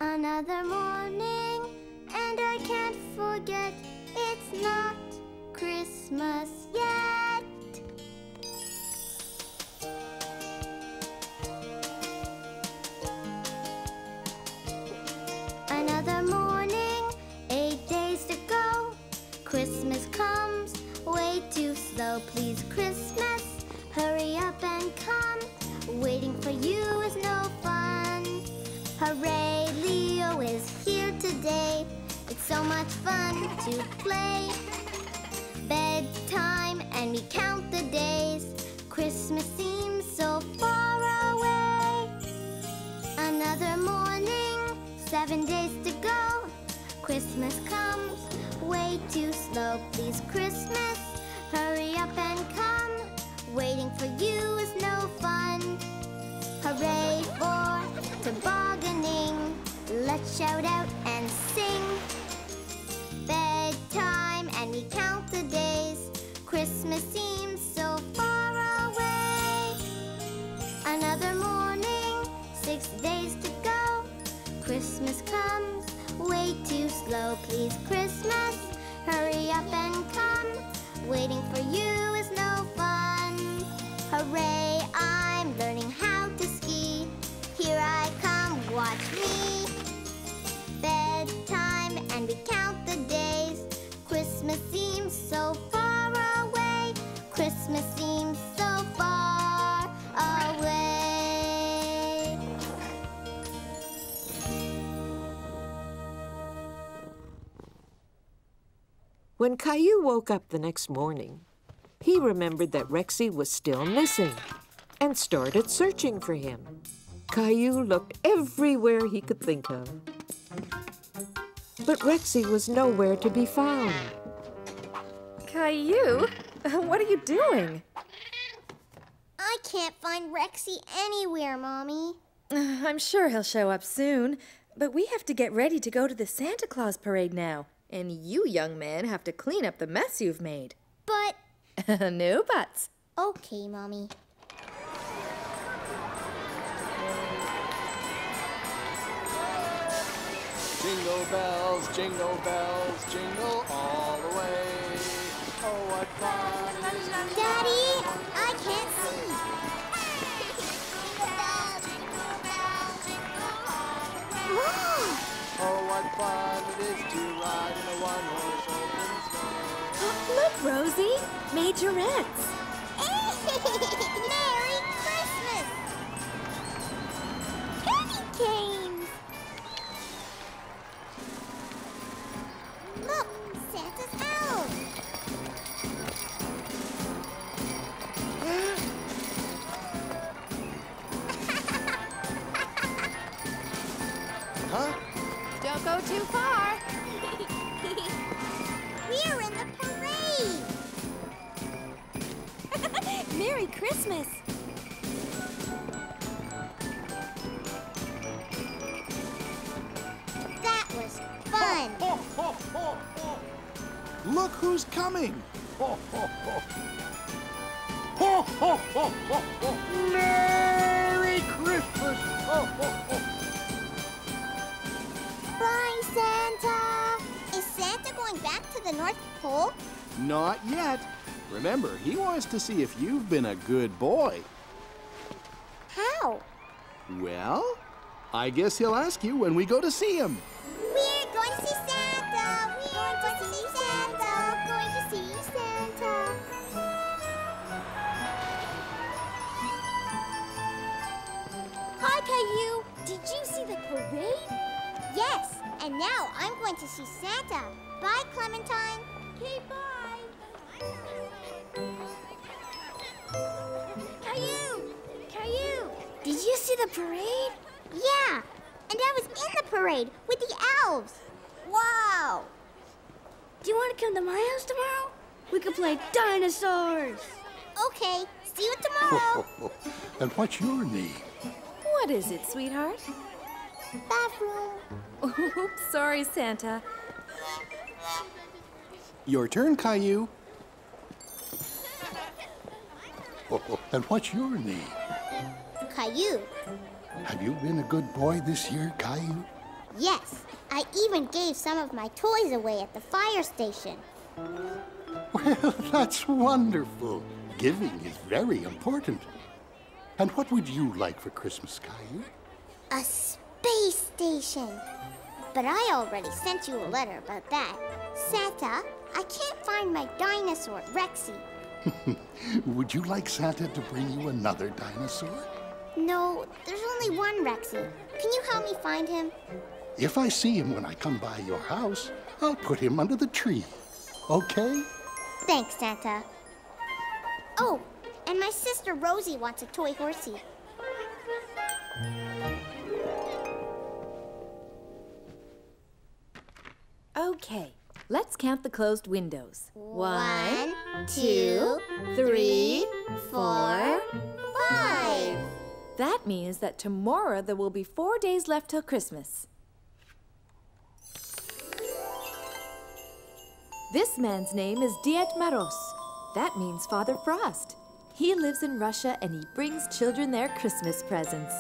Speaker 2: Another morning, and I can't forget it's not Christmas yet. Another morning, 8 days to go. Christmas comes way too slow. Please, Christmas, hurry up and come. Waiting for you is no fun. Hooray, Leo is here today. It's so much fun to play. Bedtime and we count the days. Christmas seems so far away. Another morning, 7 days to go. Christmas comes way too slow. Please, Christmas, hurry up and come. Waiting for you is no fun. Hooray for tobogganing. Let's shout out and sing. Bedtime and we count the days. Christmas seems so far away. Another morning, 6 days to go. Christmas comes way too slow. Please, Christmas, hurry up and come. Waiting for you is no fun. Hooray, I'm learning how to ski. Here I come, watch me. Bedtime and we count the days. Christmas seems so far away. Christmas seems so far away.
Speaker 1: When Caillou woke up the next morning, he remembered that Rexy was still missing and started searching for him. Caillou looked everywhere he could think of. But Rexy was nowhere to be found.
Speaker 4: Caillou, what are you doing?
Speaker 2: I can't find Rexy anywhere, Mommy.
Speaker 4: I'm sure he'll show up soon, but we have to get ready to go to the Santa Claus parade now. And you, young man, have to clean up the mess you've made.
Speaker 2: But...
Speaker 4: No buts.
Speaker 2: Okay, Mommy.
Speaker 10: Jingle bells, jingle all the way. Oh, what fun!
Speaker 2: Daddy, I can't see. Whoa!
Speaker 10: Oh, what fun it is to ride in a one-horse open sleigh.
Speaker 4: Look, Rosie, majorettes.
Speaker 2: Merry Christmas! Candy canes! Look, Santa's house!
Speaker 10: Huh?
Speaker 8: Don't go too far.
Speaker 2: We're in the parade!
Speaker 8: Merry Christmas.
Speaker 2: That was fun!
Speaker 3: Look who's coming!
Speaker 10: Merry Christmas!
Speaker 2: Bye, Santa! Is Santa going back to the North Pole?
Speaker 3: Not yet. Remember, he wants to see if you've been a good boy.
Speaker 2: How?
Speaker 3: Well, I guess he'll ask you when we go to see him.
Speaker 2: We're going to see Santa! We're going to see Santa! Going to see Santa! Hi, Caillou! Did you see the parade? Yes, and now I'm going to see Santa. Bye, Clementine. Okay, bye. Caillou! Caillou! Did you see the parade? Yeah. And I was in the parade with the elves. Wow!
Speaker 11: Do you want to come to my house tomorrow? We could play dinosaurs.
Speaker 2: Okay, see you tomorrow.
Speaker 12: And what's your name?
Speaker 4: What is it, sweetheart?
Speaker 2: Bathroom.
Speaker 4: Oops, sorry, Santa.
Speaker 3: Your turn, Caillou.
Speaker 12: And what's your name?
Speaker 2: Caillou.
Speaker 12: Have you been a good boy this year, Caillou?
Speaker 2: Yes, I even gave some of my toys away at the fire station.
Speaker 12: Well, that's wonderful. Giving is very important. And what would you like for Christmas, Caillou?
Speaker 2: A space station. But I already sent you a letter about that. Santa, I can't find my dinosaur, Rexy.
Speaker 12: Would you like Santa to bring you another dinosaur?
Speaker 2: No, there's only one Rexy. Can you help me find him?
Speaker 12: If I see him when I come by your house, I'll put him under the tree. Okay?
Speaker 2: Thanks, Santa. Oh, and my sister Rosie wants a toy horsey.
Speaker 4: Okay, let's count the closed windows.
Speaker 2: 1, 2, 3, 4, 5.
Speaker 4: That means that tomorrow there will be 4 days left till Christmas. This man's name is Diet Maros. That means Father Frost. He lives in Russia and he brings children their Christmas presents.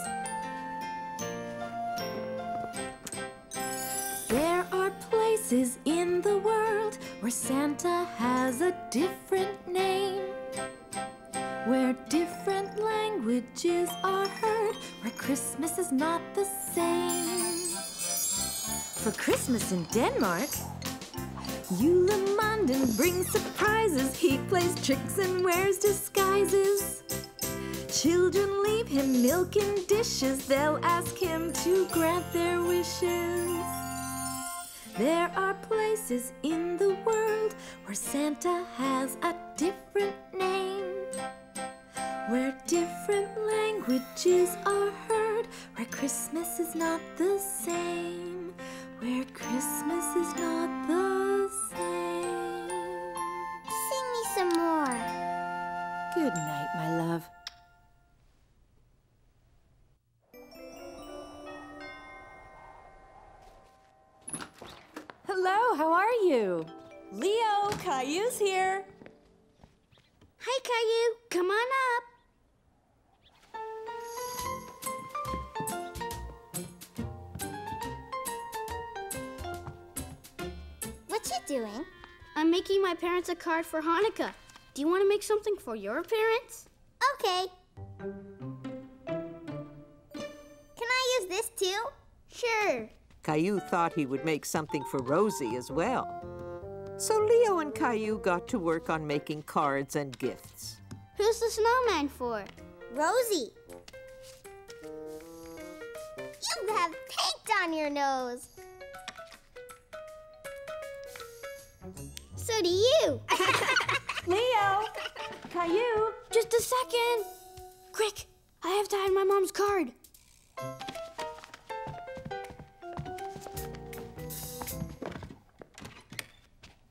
Speaker 4: There are places in the world where Santa has a different name, where different languages are heard, where Christmas is not the same. For Christmas in Denmark, Julemanden brings surprises. He plays tricks and wears disguises. Children leave him milk in dishes. They'll ask him to grant their wishes. There are places in the world where Santa has a different name, where different languages are heard, where Christmas is not the same, where Christmas is not the same.
Speaker 2: Sing me some more.
Speaker 4: Good night, my love. Hello, how are you?
Speaker 8: Leo, Caillou's here.
Speaker 11: Hi, Caillou. Come on up.
Speaker 2: What you doing?
Speaker 11: I'm making my parents a card for Hanukkah. Do you want to make something for your parents?
Speaker 2: Okay. Can I use this too? Sure.
Speaker 1: Caillou thought he would make something for Rosie as well. So Leo and Caillou got to work on making cards and gifts.
Speaker 11: Who's the snowman for?
Speaker 2: Rosie. You have paint on your nose. So do you.
Speaker 8: Leo, Caillou.
Speaker 11: Just a second. Quick, I have to hide my mom's card.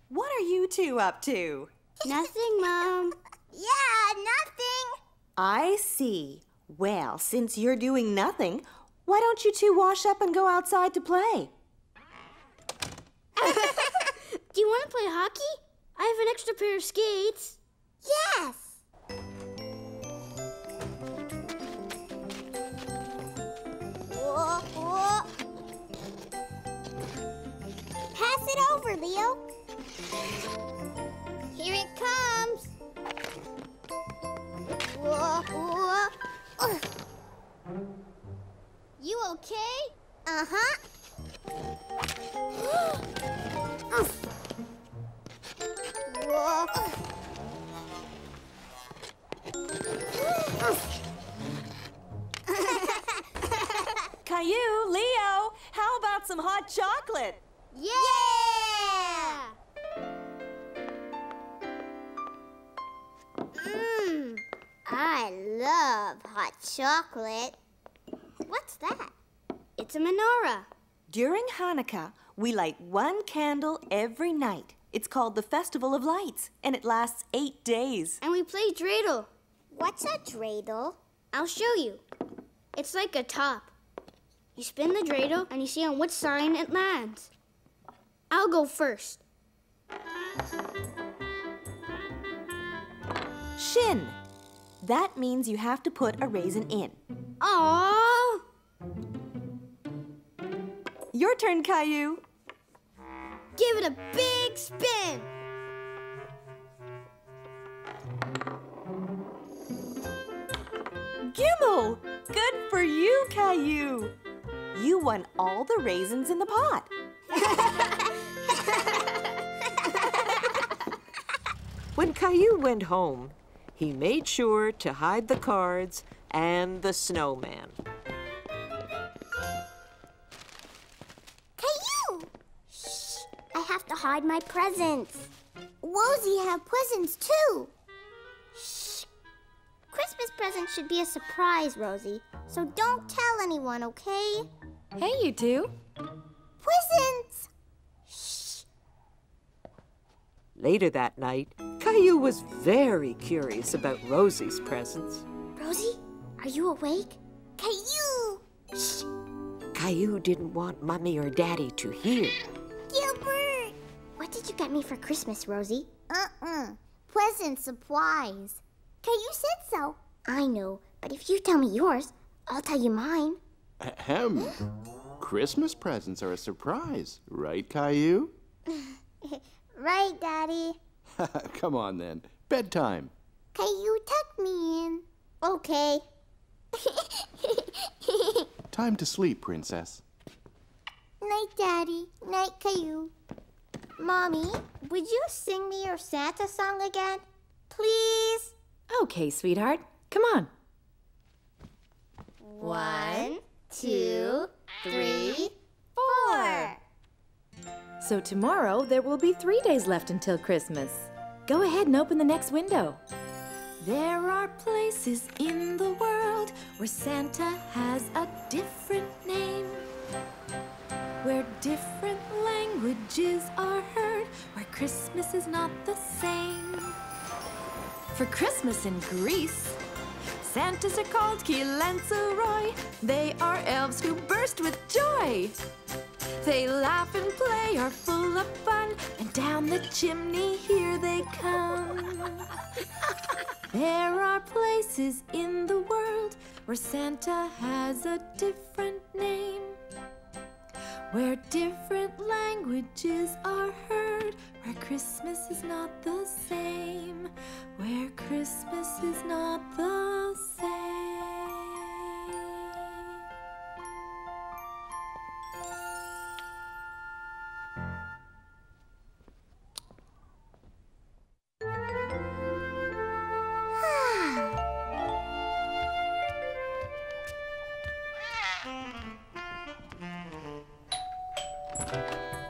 Speaker 8: What are you two up to?
Speaker 11: Nothing, Mom.
Speaker 2: Yeah, nothing.
Speaker 13: I see. Well, since you're doing nothing, why don't you two wash up and go outside to play?
Speaker 11: Do you want to play hockey? I have an extra pair of skates.
Speaker 2: Yes. Whoa, whoa. Pass it over, Leo. Here it comes. Whoa, whoa. Ugh. You okay? Uh-huh. Whoa.
Speaker 8: Caillou, Leo, how about some hot chocolate?
Speaker 2: Yeah! I love hot chocolate. What's that? It
Speaker 11: It's a menorah.
Speaker 13: During Hanukkah, we light one candle every night. It's called the Festival of Lights, and it lasts 8 days.
Speaker 11: And we play dreidel.
Speaker 2: What's a dreidel?
Speaker 11: I'll show you. It's like a top. You spin the dreidel and you see on which sign it lands. I'll go first.
Speaker 13: Shin. That means you have to put a raisin in.
Speaker 11: Aww!
Speaker 13: Your turn, Caillou.
Speaker 11: Give it a big spin.
Speaker 13: Gimel! Good for you, Caillou. You won all the raisins in the pot.
Speaker 1: When Caillou went home, he made sure to hide the cards and the snowman.
Speaker 2: Caillou! Shh! I have to hide my presents. Rosie have presents too. Shh! Christmas presents should be a surprise, Rosie. So don't tell anyone, okay?
Speaker 4: Hey, you two.
Speaker 2: Presents! Shh!
Speaker 1: Later that night, Caillou was very curious about Rosie's presents.
Speaker 2: Rosie, are you awake? Caillou! Shh!
Speaker 1: Caillou didn't want Mommy or Daddy to hear.
Speaker 2: Gilbert! What did you get me for Christmas, Rosie? Present surprise. Caillou said so. I know, but if you tell me yours, I'll tell you mine.
Speaker 3: Ahem. Christmas presents are a surprise, right, Caillou?
Speaker 2: Right, Daddy.
Speaker 3: Come on, then. Bedtime.
Speaker 2: Caillou, tuck me in. Okay.
Speaker 3: Time to sleep, Princess.
Speaker 2: Night, Daddy. Night, Caillou. Mommy, would you sing me your Santa song again? Please?
Speaker 4: Okay, sweetheart. Come on.
Speaker 2: 1, 2, 3, 4.
Speaker 4: So tomorrow, there will be 3 days left until Christmas. Go ahead and open the next window. There are places in the world where Santa has a different name, where different languages are heard, where Christmas is not the same. For Christmas in Greece, Santas are called Kilentzeroi. They are elves who burst with joy. They laugh and play, are full of fun, and down the chimney here they come. There are places in the world where Santa has a different name, where different languages are heard, where Christmas is not the same, where Christmas is not the same.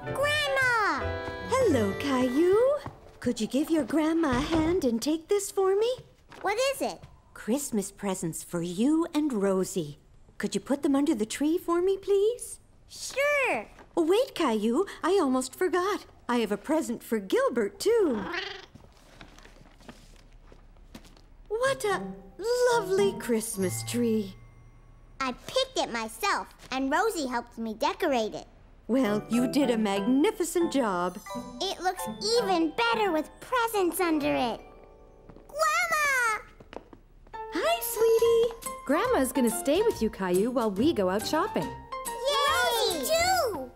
Speaker 2: Grandma!
Speaker 14: Hello, Caillou. Could you give your grandma a hand and take this for me?
Speaker 2: What is it?
Speaker 14: Christmas presents for you and Rosie. Could you put them under the tree for me, please?
Speaker 2: Sure.
Speaker 14: Oh, wait, Caillou. I almost forgot. I have a present for Gilbert, too. What a lovely Christmas tree.
Speaker 2: I picked it myself, and Rosie helped me decorate it.
Speaker 14: Well, you did a magnificent job.
Speaker 2: It looks even better with presents under it. Grandma!
Speaker 4: Hi, sweetie. Grandma's gonna stay with you, Caillou, while we go out shopping.
Speaker 2: Yay! Rosie, too!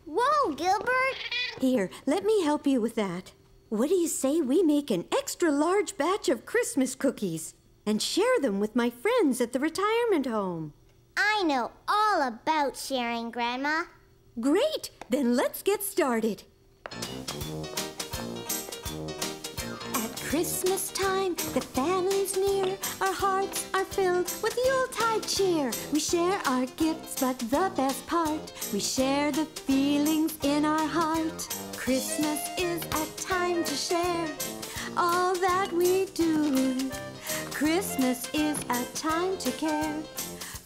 Speaker 2: Whoa, Gilbert!
Speaker 14: Here, let me help you with that. What do you say we make an extra large batch of Christmas cookies and share them with my friends at the retirement home?
Speaker 2: I know all about sharing, Grandma.
Speaker 14: Great! Then let's get started. At Christmas time, the family's near. Our hearts are filled with Yuletide cheer. We share our gifts, but the best part, we share the feelings in our heart. Christmas is a time to share all that we do. Christmas is a time to care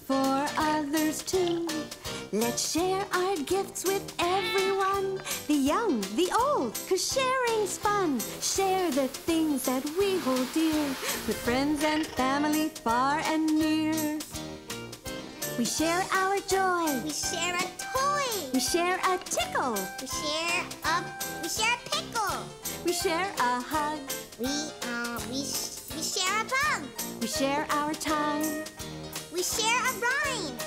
Speaker 14: for others too. Let's share our gifts with everyone, the young, the old, 'cause sharing's fun. Share the things that we hold dear with friends and family far and near. We share our joy.
Speaker 2: We share a toy.
Speaker 14: We share a tickle.
Speaker 2: We share a pickle.
Speaker 14: We share a hug.
Speaker 2: We share a bug.
Speaker 14: We share our time.
Speaker 2: We share a rhyme.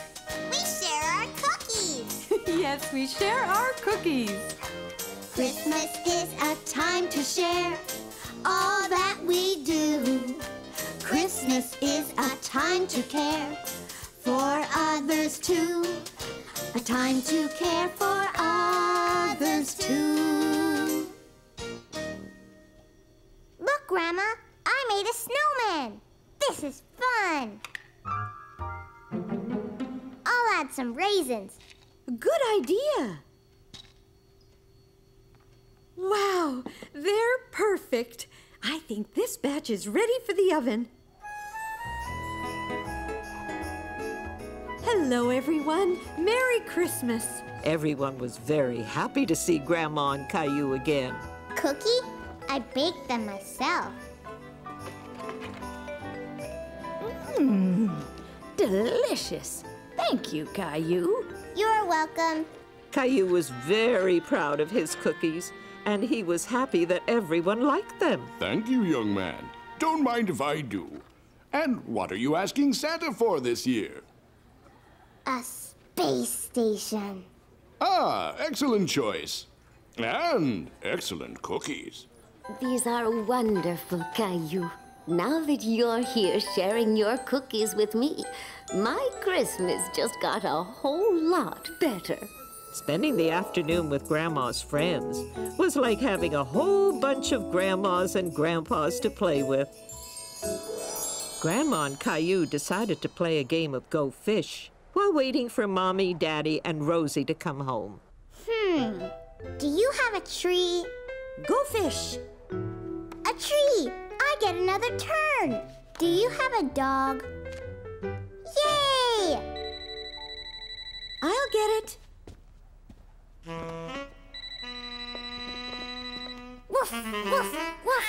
Speaker 2: We share our cookies.
Speaker 14: Yes, we share our cookies.
Speaker 2: Christmas is a time to share all that we do. Christmas is a time to care for others too. A time to care for others too. Look, Grandma, I made a snowman. This is fun. I'll add some raisins.
Speaker 14: Good idea. Wow, they're perfect. I think this batch is ready for the oven. Hello, everyone. Merry Christmas.
Speaker 1: Everyone was very happy to see Grandma and Caillou again.
Speaker 2: Cookie? I baked them myself.
Speaker 7: Delicious. Thank you, Caillou.
Speaker 2: You're welcome.
Speaker 1: Caillou was very proud of his cookies, and he was happy that everyone liked them.
Speaker 15: Thank you, young man. Don't mind if I do. And what are you asking Santa for this year?
Speaker 2: A space station.
Speaker 15: Ah, excellent choice. And excellent cookies.
Speaker 7: These are wonderful, Caillou. Now that you're here sharing your cookies with me, my Christmas just got a whole lot better.
Speaker 1: Spending the afternoon with Grandma's friends was like having a whole bunch of grandmas and grandpas to play with. Grandma and Caillou decided to play a game of Go Fish while waiting for Mommy, Daddy, and Rosie to come home.
Speaker 2: Do you have a tree?
Speaker 14: Go fish.
Speaker 2: A tree! I get another turn. Do you have a dog? Yay!
Speaker 14: I'll get it.
Speaker 2: Woof, woof, woof.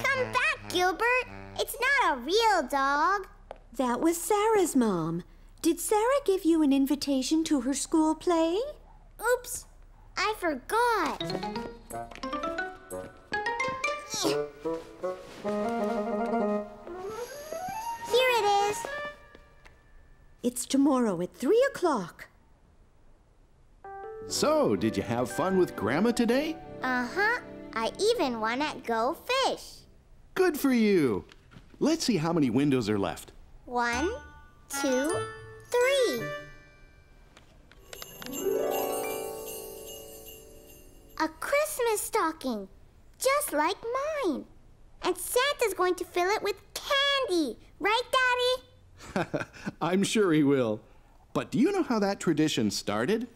Speaker 2: Come back, Gilbert. It's not a real dog.
Speaker 14: That was Sarah's mom. Did Sarah give you an invitation to her school play?
Speaker 2: Oops, I forgot. Here it is.
Speaker 14: It's tomorrow at 3 o'clock.
Speaker 3: So, did you have fun with Grandma today?
Speaker 2: Uh-huh. I even won at Go Fish.
Speaker 3: Good for you. Let's see how many windows are left.
Speaker 2: 1, 2, 3. A Christmas stocking, just like mine. And Santa's going to fill it with candy. Right, Daddy?
Speaker 3: I'm sure he will. But do you know how that tradition started?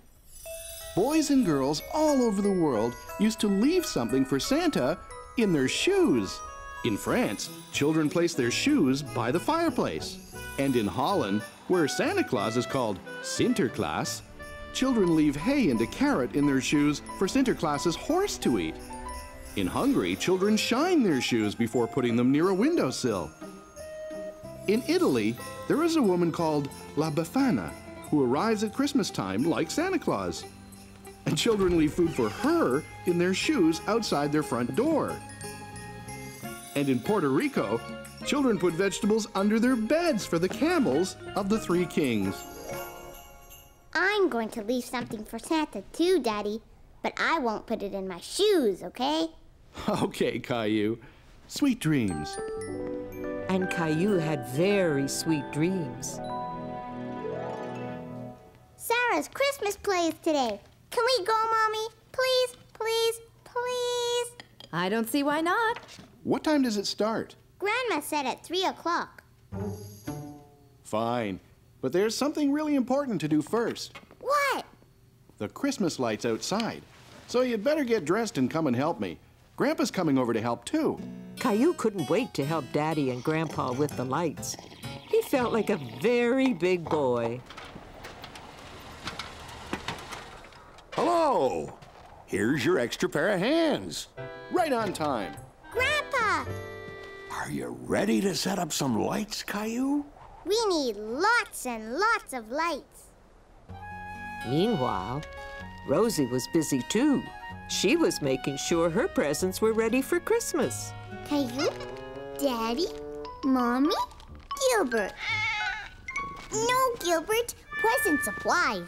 Speaker 3: Boys and girls all over the world used to leave something for Santa in their shoes. In France, children place their shoes by the fireplace. And in Holland, where Santa Claus is called Sinterklaas, children leave hay and a carrot in their shoes for Sinterklaas's horse to eat. In Hungary, children shine their shoes before putting them near a windowsill. In Italy, there is a woman called La Befana who arrives at Christmas time like Santa Claus. And children leave food for her in their shoes outside their front door. And in Puerto Rico, children put vegetables under their beds for the camels of the three kings.
Speaker 2: I'm going to leave something for Santa too, Daddy. But I won't put it in my shoes, okay?
Speaker 3: Okay, Caillou. Sweet dreams.
Speaker 1: And Caillou had very sweet dreams.
Speaker 2: Sarah's Christmas play is today. Can we go, Mommy? Please, please, please?
Speaker 14: I don't see why not.
Speaker 3: What time does it start?
Speaker 2: Grandma said at 3 o'clock.
Speaker 3: Fine. But there's something really important to do first.
Speaker 2: What?
Speaker 3: The Christmas lights outside. So you'd better get dressed and come and help me. Grandpa's coming over to help too.
Speaker 1: Caillou couldn't wait to help Daddy and Grandpa with the lights. He felt like a very big boy.
Speaker 15: Hello! Here's your extra pair of hands.
Speaker 3: Right on time.
Speaker 2: Grandpa!
Speaker 15: Are you ready to set up some lights, Caillou?
Speaker 2: We need lots and lots of lights.
Speaker 1: Meanwhile, Rosie was busy too. She was making sure her presents were ready for Christmas.
Speaker 2: Caillou, Daddy, Mommy, Gilbert. No, Gilbert, present supplies.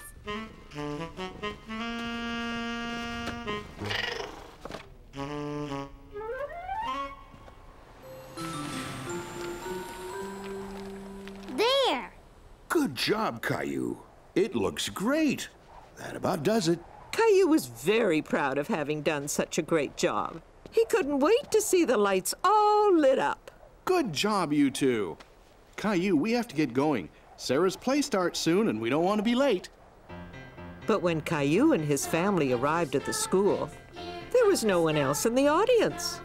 Speaker 2: There!
Speaker 15: Good job, Caillou. It looks great. That about does it.
Speaker 1: Caillou was very proud of having done such a great job. He couldn't wait to see the lights all lit up.
Speaker 3: Good job, you two. Caillou, we have to get going. Sarah's play starts soon, and we don't want to be late.
Speaker 1: But when Caillou and his family arrived at the school, there was no one else in the audience.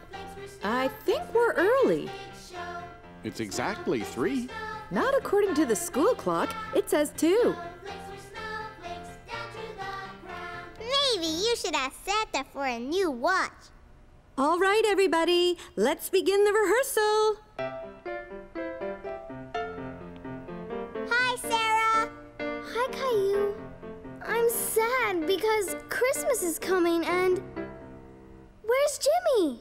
Speaker 8: I think we're early.
Speaker 3: It's exactly 3.
Speaker 8: Not according to the school clock. It says 2.
Speaker 2: Maybe you should ask Santa for a new watch.
Speaker 14: All right, everybody, let's begin the rehearsal.
Speaker 2: Hi, Sarah.
Speaker 11: Hi, Caillou. I'm sad because Christmas is coming and... Where's Jimmy?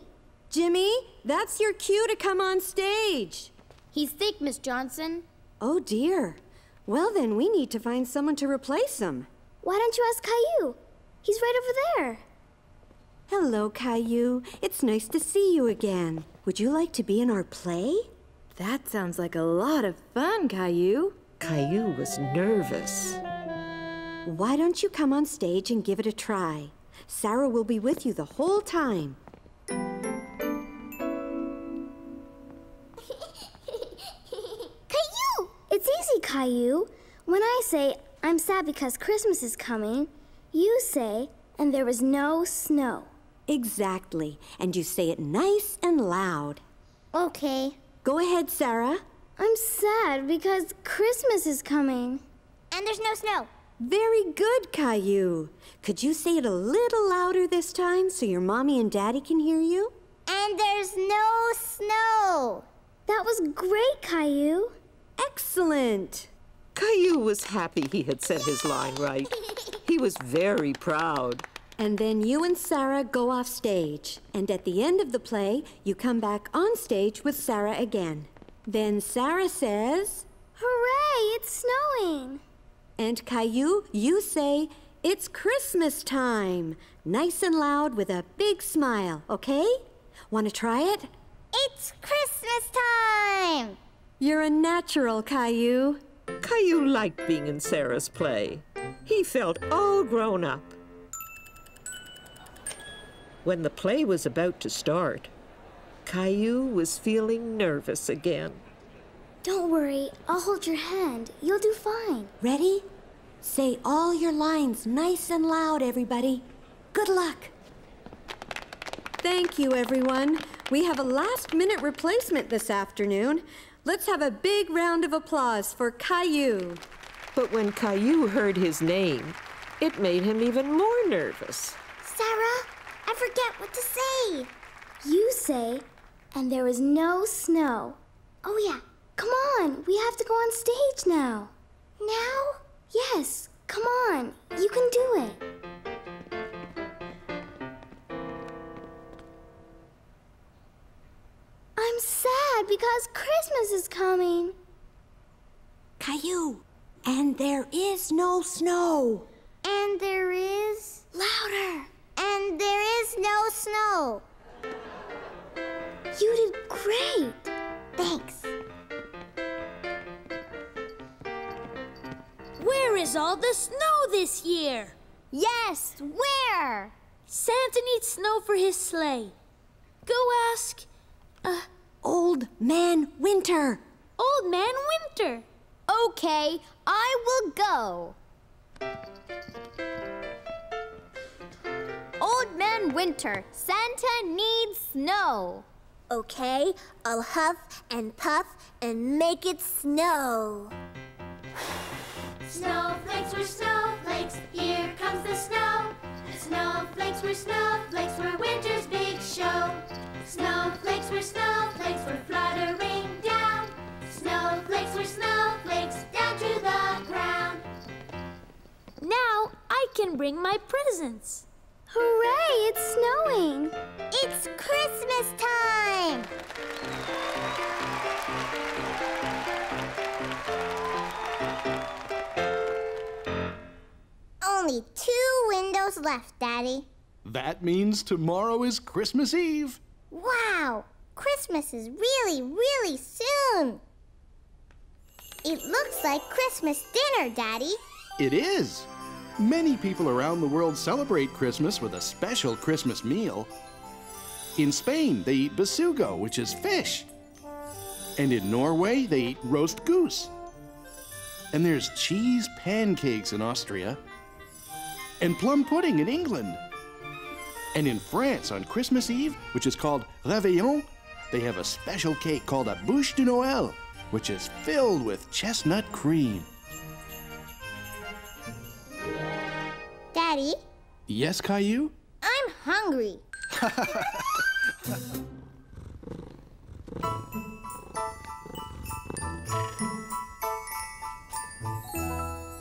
Speaker 14: Jimmy, that's your cue to come on stage.
Speaker 11: He's sick, Miss Johnson.
Speaker 14: Oh, dear. Well, then we need to find someone to replace him.
Speaker 11: Why don't you ask Caillou? He's right over there.
Speaker 14: Hello, Caillou. It's nice to see you again. Would you like to be in our play?
Speaker 4: That sounds like a lot of fun, Caillou.
Speaker 1: Caillou was nervous.
Speaker 14: Why don't you come on stage and give it a try? Sarah will be with you the whole time.
Speaker 11: Caillou! It's easy, Caillou. When I say, I'm sad because Christmas is coming, you say, and there was no snow.
Speaker 14: Exactly. And you say it nice and loud.
Speaker 11: Okay.
Speaker 14: Go ahead, Sarah.
Speaker 11: I'm sad because Christmas is coming.
Speaker 2: And there's no snow.
Speaker 14: Very good, Caillou. Could you say it a little louder this time so your mommy and daddy can hear you?
Speaker 2: And there's no snow.
Speaker 11: That was great, Caillou.
Speaker 14: Excellent.
Speaker 1: Caillou was happy he had said his line right. He was very proud.
Speaker 14: And then you and Sarah go off stage. And at the end of the play, you come back on stage with Sarah again. Then Sarah says,
Speaker 11: Hooray, it's snowing.
Speaker 14: And Caillou, you say, it's Christmas time. Nice and loud with a big smile, okay? Want to try it?
Speaker 2: It's Christmas time.
Speaker 14: You're a natural, Caillou.
Speaker 1: Caillou liked being in Sarah's play. He felt all grown up. When the play was about to start, Caillou was feeling nervous again.
Speaker 11: Don't worry, I'll hold your hand. You'll do fine.
Speaker 14: Ready? Say all your lines nice and loud, everybody. Good luck. Thank you, everyone. We have a last-minute replacement this afternoon. Let's have a big round of applause for Caillou.
Speaker 1: But when Caillou heard his name, it made him even more nervous.
Speaker 11: Sarah, I forget what to say. You say, and there was no snow. Oh, yeah. Come on. We have to go on stage now. Now? Yes. Come on. You can do it. I'm sad because Christmas is coming.
Speaker 14: Caillou, and there is no snow.
Speaker 2: And there is...
Speaker 11: Louder.
Speaker 2: And there is no snow.
Speaker 11: You did great.
Speaker 2: Thanks.
Speaker 16: Where is all the snow this year?
Speaker 2: Yes, where?
Speaker 16: Santa needs snow for his sleigh. Go ask...
Speaker 14: Old Man Winter.
Speaker 16: Old Man Winter.
Speaker 2: Okay, I will go. Old Man Winter, Santa needs snow.
Speaker 16: Okay, I'll huff and puff and make it snow.
Speaker 17: Snowflakes were snowflakes, here comes the snow. Snowflakes were snowflakes for winter's big show. Snowflakes were fluttering down. Snowflakes were snowflakes down to the ground.
Speaker 16: Now I can bring my presents.
Speaker 11: Hooray, it's snowing!
Speaker 2: It's Christmas time! Only 2 windows left, Daddy.
Speaker 3: That means tomorrow is Christmas Eve.
Speaker 2: Wow! Christmas is really, really soon. It looks like Christmas dinner, Daddy.
Speaker 3: It is. Many people around the world celebrate Christmas with a special Christmas meal. In Spain, they eat besugo, which is fish. And in Norway, they eat roast goose. And there's cheese pancakes in Austria. And plum pudding in England. And in France, on Christmas Eve, which is called Réveillon, they have a special cake called a bûche de Noël, which is filled with chestnut cream.
Speaker 2: Daddy?
Speaker 3: Yes, Caillou?
Speaker 2: I'm hungry.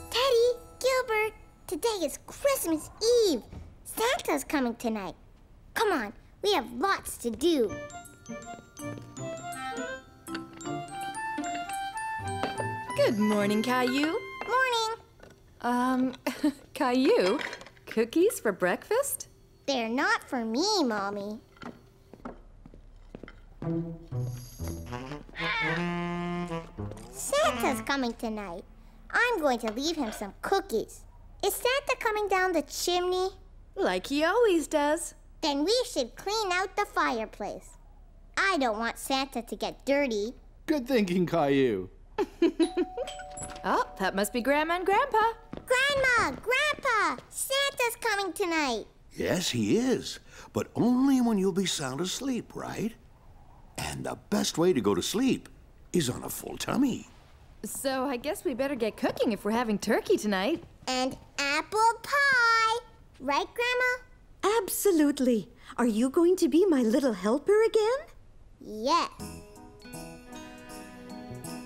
Speaker 2: Teddy, Gilbert, today is Christmas Eve. Santa's coming tonight. Come on, we have lots to do.
Speaker 4: Good morning, Caillou.
Speaker 2: Morning.
Speaker 4: Caillou, cookies for breakfast?
Speaker 2: They're not for me, Mommy. Santa's coming tonight. I'm going to leave him some cookies. Is Santa coming down the chimney?
Speaker 4: Like he always does.
Speaker 2: Then we should clean out the fireplace. I don't want Santa to get dirty.
Speaker 3: Good thinking, Caillou.
Speaker 4: Oh, that must be Grandma and Grandpa.
Speaker 2: Grandma, Grandpa, Santa's coming tonight.
Speaker 18: Yes, he is, but only when you'll be sound asleep, right? And the best way to go to sleep is on a full tummy.
Speaker 4: So I guess we better get cooking if we're having turkey tonight.
Speaker 2: And apple pie. Right, Grandma?
Speaker 19: Absolutely. Are you going to be my little helper again?
Speaker 2: Yes.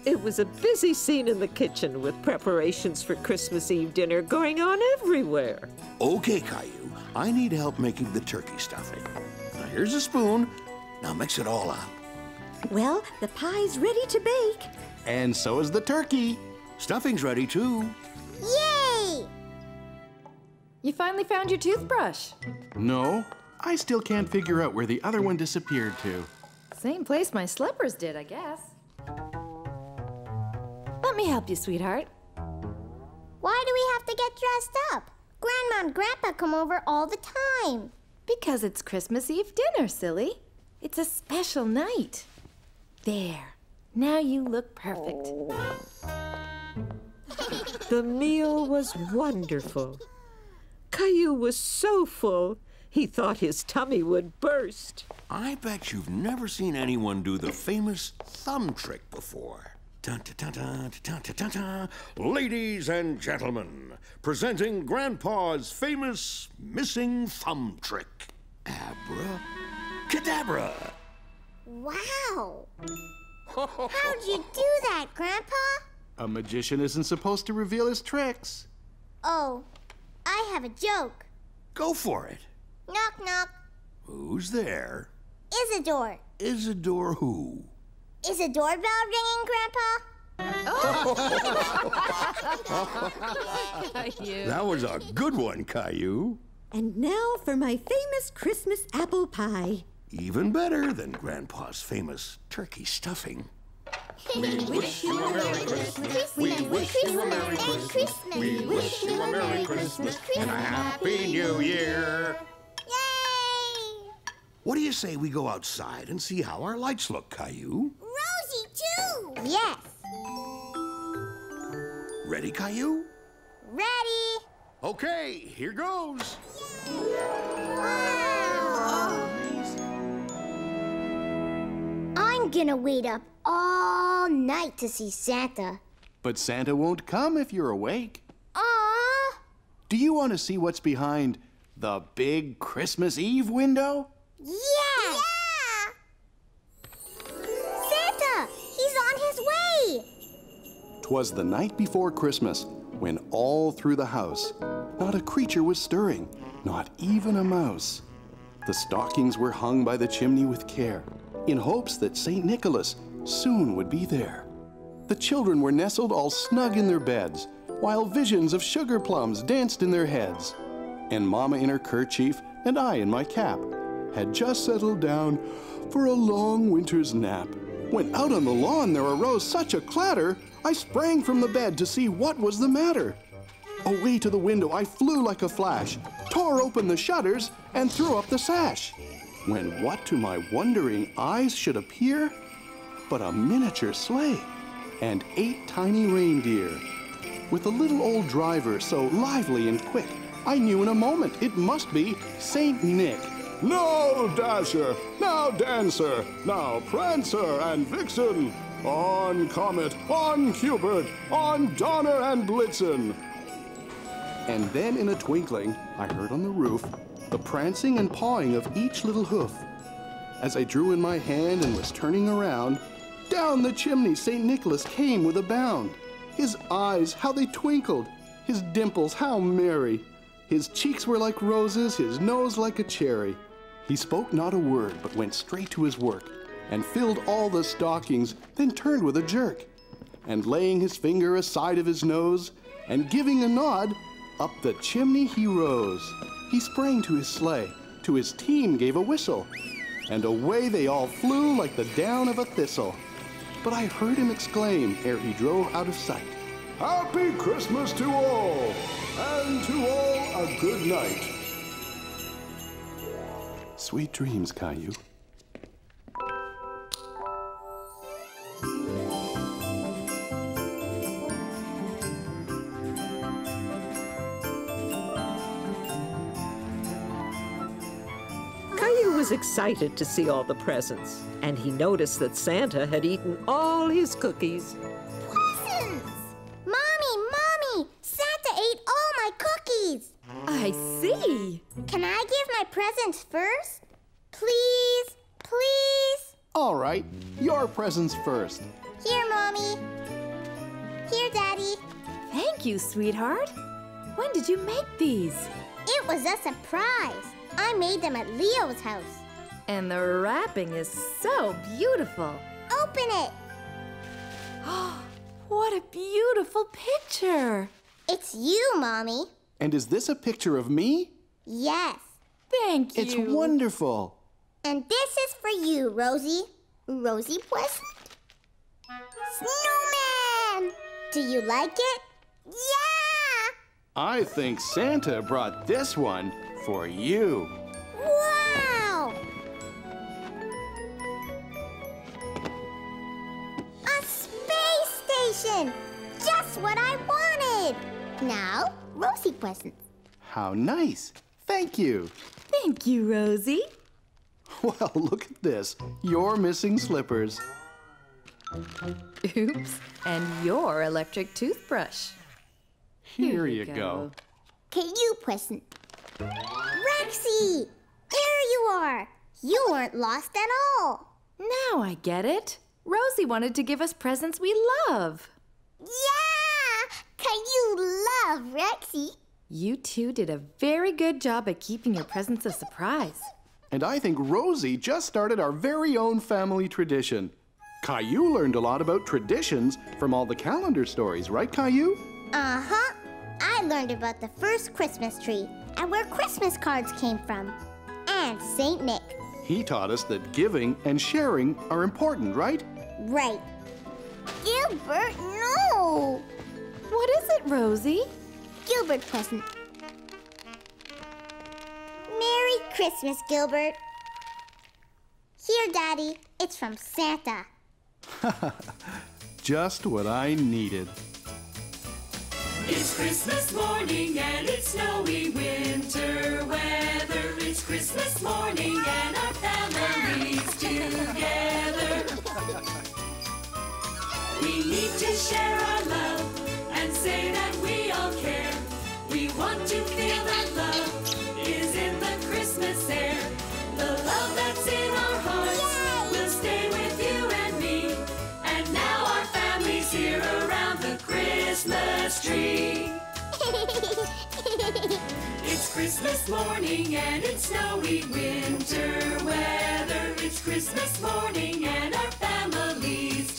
Speaker 1: It was a busy scene in the kitchen with preparations for Christmas Eve dinner going on everywhere.
Speaker 18: Okay, Caillou, I need help making the turkey stuffing. Now here's a spoon. Now mix it all up.
Speaker 19: Well, the pie's ready to bake.
Speaker 3: And so is the turkey.
Speaker 18: Stuffing's ready, too.
Speaker 2: Yay!
Speaker 4: You finally found your toothbrush.
Speaker 3: No, I still can't figure out where the other one disappeared to.
Speaker 4: Same place my slippers did, I guess. Let me help you, sweetheart.
Speaker 2: Why do we have to get dressed up? Grandma and Grandpa come over all the time.
Speaker 4: Because it's Christmas Eve dinner, silly. It's a special night. There. Now you look perfect.
Speaker 1: The meal was wonderful. Caillou was so full, he thought his tummy would burst.
Speaker 18: I bet you've never seen anyone do the famous thumb trick before. Dun, dun, dun, dun, dun, dun, dun. Ladies and gentlemen, presenting Grandpa's famous missing thumb trick. Abracadabra.
Speaker 2: Wow. How'd you do that, Grandpa?
Speaker 3: A magician isn't supposed to reveal his tricks.
Speaker 2: Oh, I have a joke.
Speaker 18: Go for it.
Speaker 2: Knock, knock.
Speaker 18: Who's there?
Speaker 2: Isidore.
Speaker 18: Isidore who?
Speaker 2: Is a doorbell ringing, Grandpa?
Speaker 18: That was a good one, Caillou.
Speaker 19: And now for my famous Christmas apple pie.
Speaker 18: Even better than Grandpa's famous turkey stuffing.
Speaker 2: We wish you a Merry Christmas. We wish you a Merry Christmas.
Speaker 15: We wish you a Merry Christmas and a Happy New Year.
Speaker 2: Yay!
Speaker 18: What do you say we go outside and see how our lights look, Caillou?
Speaker 2: Rosie, too! Yes.
Speaker 18: Ready, Caillou?
Speaker 2: Ready.
Speaker 15: Okay, here goes.
Speaker 2: Wow! I'm gonna wait up all night to see Santa.
Speaker 3: But Santa won't come if you're awake.
Speaker 2: Aww!
Speaker 3: Do you want to see what's behind the big Christmas Eve window?
Speaker 2: Yeah! Santa! He's on his way!
Speaker 3: 'Twas the night before Christmas, when all through the house, not a creature was stirring, not even a mouse. The stockings were hung by the chimney with care, in hopes that St. Nicholas soon would be there. The children were nestled all snug in their beds, while visions of sugar plums danced in their heads. And Mama in her kerchief and I in my cap had just settled down for a long winter's nap, when out on the lawn there arose such a clatter, I sprang from the bed to see what was the matter. Away to the window I flew like a flash, tore open the shutters, and threw up the sash. When what to my wondering eyes should appear but a miniature sleigh and 8 tiny reindeer. With a little old driver so lively and quick, I knew in a moment it must be Saint Nick.
Speaker 15: Now Dasher, now Dancer, now Prancer and Vixen, on Comet, on Cupid, on Donner and Blitzen.
Speaker 3: And then in a twinkling, I heard on the roof the prancing and pawing of each little hoof. As I drew in my hand and was turning around, down the chimney St. Nicholas came with a bound. His eyes, how they twinkled, his dimples, how merry. His cheeks were like roses, his nose like a cherry. He spoke not a word, but went straight to his work, and filled all the stockings, then turned with a jerk. And laying his finger aside of his nose, and giving a nod, up the chimney he rose. He sprang to his sleigh, to his team gave a whistle, and away they all flew like the down of a thistle. But I heard him exclaim, ere he drove out of sight,
Speaker 15: Happy Christmas to all, and to all a good night.
Speaker 3: Sweet dreams, Caillou.
Speaker 1: Caillou was excited to see all the presents, and he noticed that Santa had eaten all his cookies.
Speaker 2: Presents! Mommy! Santa ate all my cookies!
Speaker 4: I see.
Speaker 2: Can I give my presents first? Please?
Speaker 3: All right, your presents first.
Speaker 2: Here, Mommy. Here, Daddy.
Speaker 4: Thank you, sweetheart. When did you make these?
Speaker 2: It was a surprise. I made them at Leo's house.
Speaker 4: And the wrapping is so beautiful.
Speaker 2: Open it.
Speaker 4: What a beautiful picture.
Speaker 2: It's you, Mommy.
Speaker 3: And is this a picture of me?
Speaker 2: Yes.
Speaker 4: Thank you.
Speaker 3: It's wonderful.
Speaker 2: And this is for you, Rosie. Rosie present? Snowman! Do you like it? Yeah!
Speaker 3: I think Santa brought this one for you.
Speaker 2: Wow! A space station! Just what I wanted! Now, Rosie presents.
Speaker 3: How nice. Thank you.
Speaker 4: Thank you, Rosie.
Speaker 3: Well, look at this. You're missing slippers.
Speaker 4: Oops. And your electric toothbrush.
Speaker 3: Here you go.
Speaker 2: Caillou present. Rexy! There you are! You weren't lost at all.
Speaker 4: Now I get it. Rosie wanted to give us presents we love.
Speaker 2: Yeah! Caillou love Rexy.
Speaker 4: You two did a very good job at keeping your presents a surprise.
Speaker 3: And I think Rosie just started our very own family tradition. Caillou learned a lot about traditions from all the calendar stories, right, Caillou?
Speaker 2: Uh-huh. I learned about the first Christmas tree and where Christmas cards came from. And Saint Nick.
Speaker 3: He taught us that giving and sharing are important, right?
Speaker 2: Right. Gilbert, no!
Speaker 4: What is it, Rosie?
Speaker 2: Gilbert present. Merry Christmas, Gilbert. Here, Daddy. It's from Santa.
Speaker 3: Just what I needed.
Speaker 20: It's Christmas morning and it's snowy winter weather. It's Christmas morning and our family's together. to share our love and say that we all care. We want to feel that love is in the Christmas air. The love that's in our hearts will stay with you and me. And now our family's here around the Christmas tree. It's Christmas morning and it's snowy winter weather. It's Christmas morning and our family's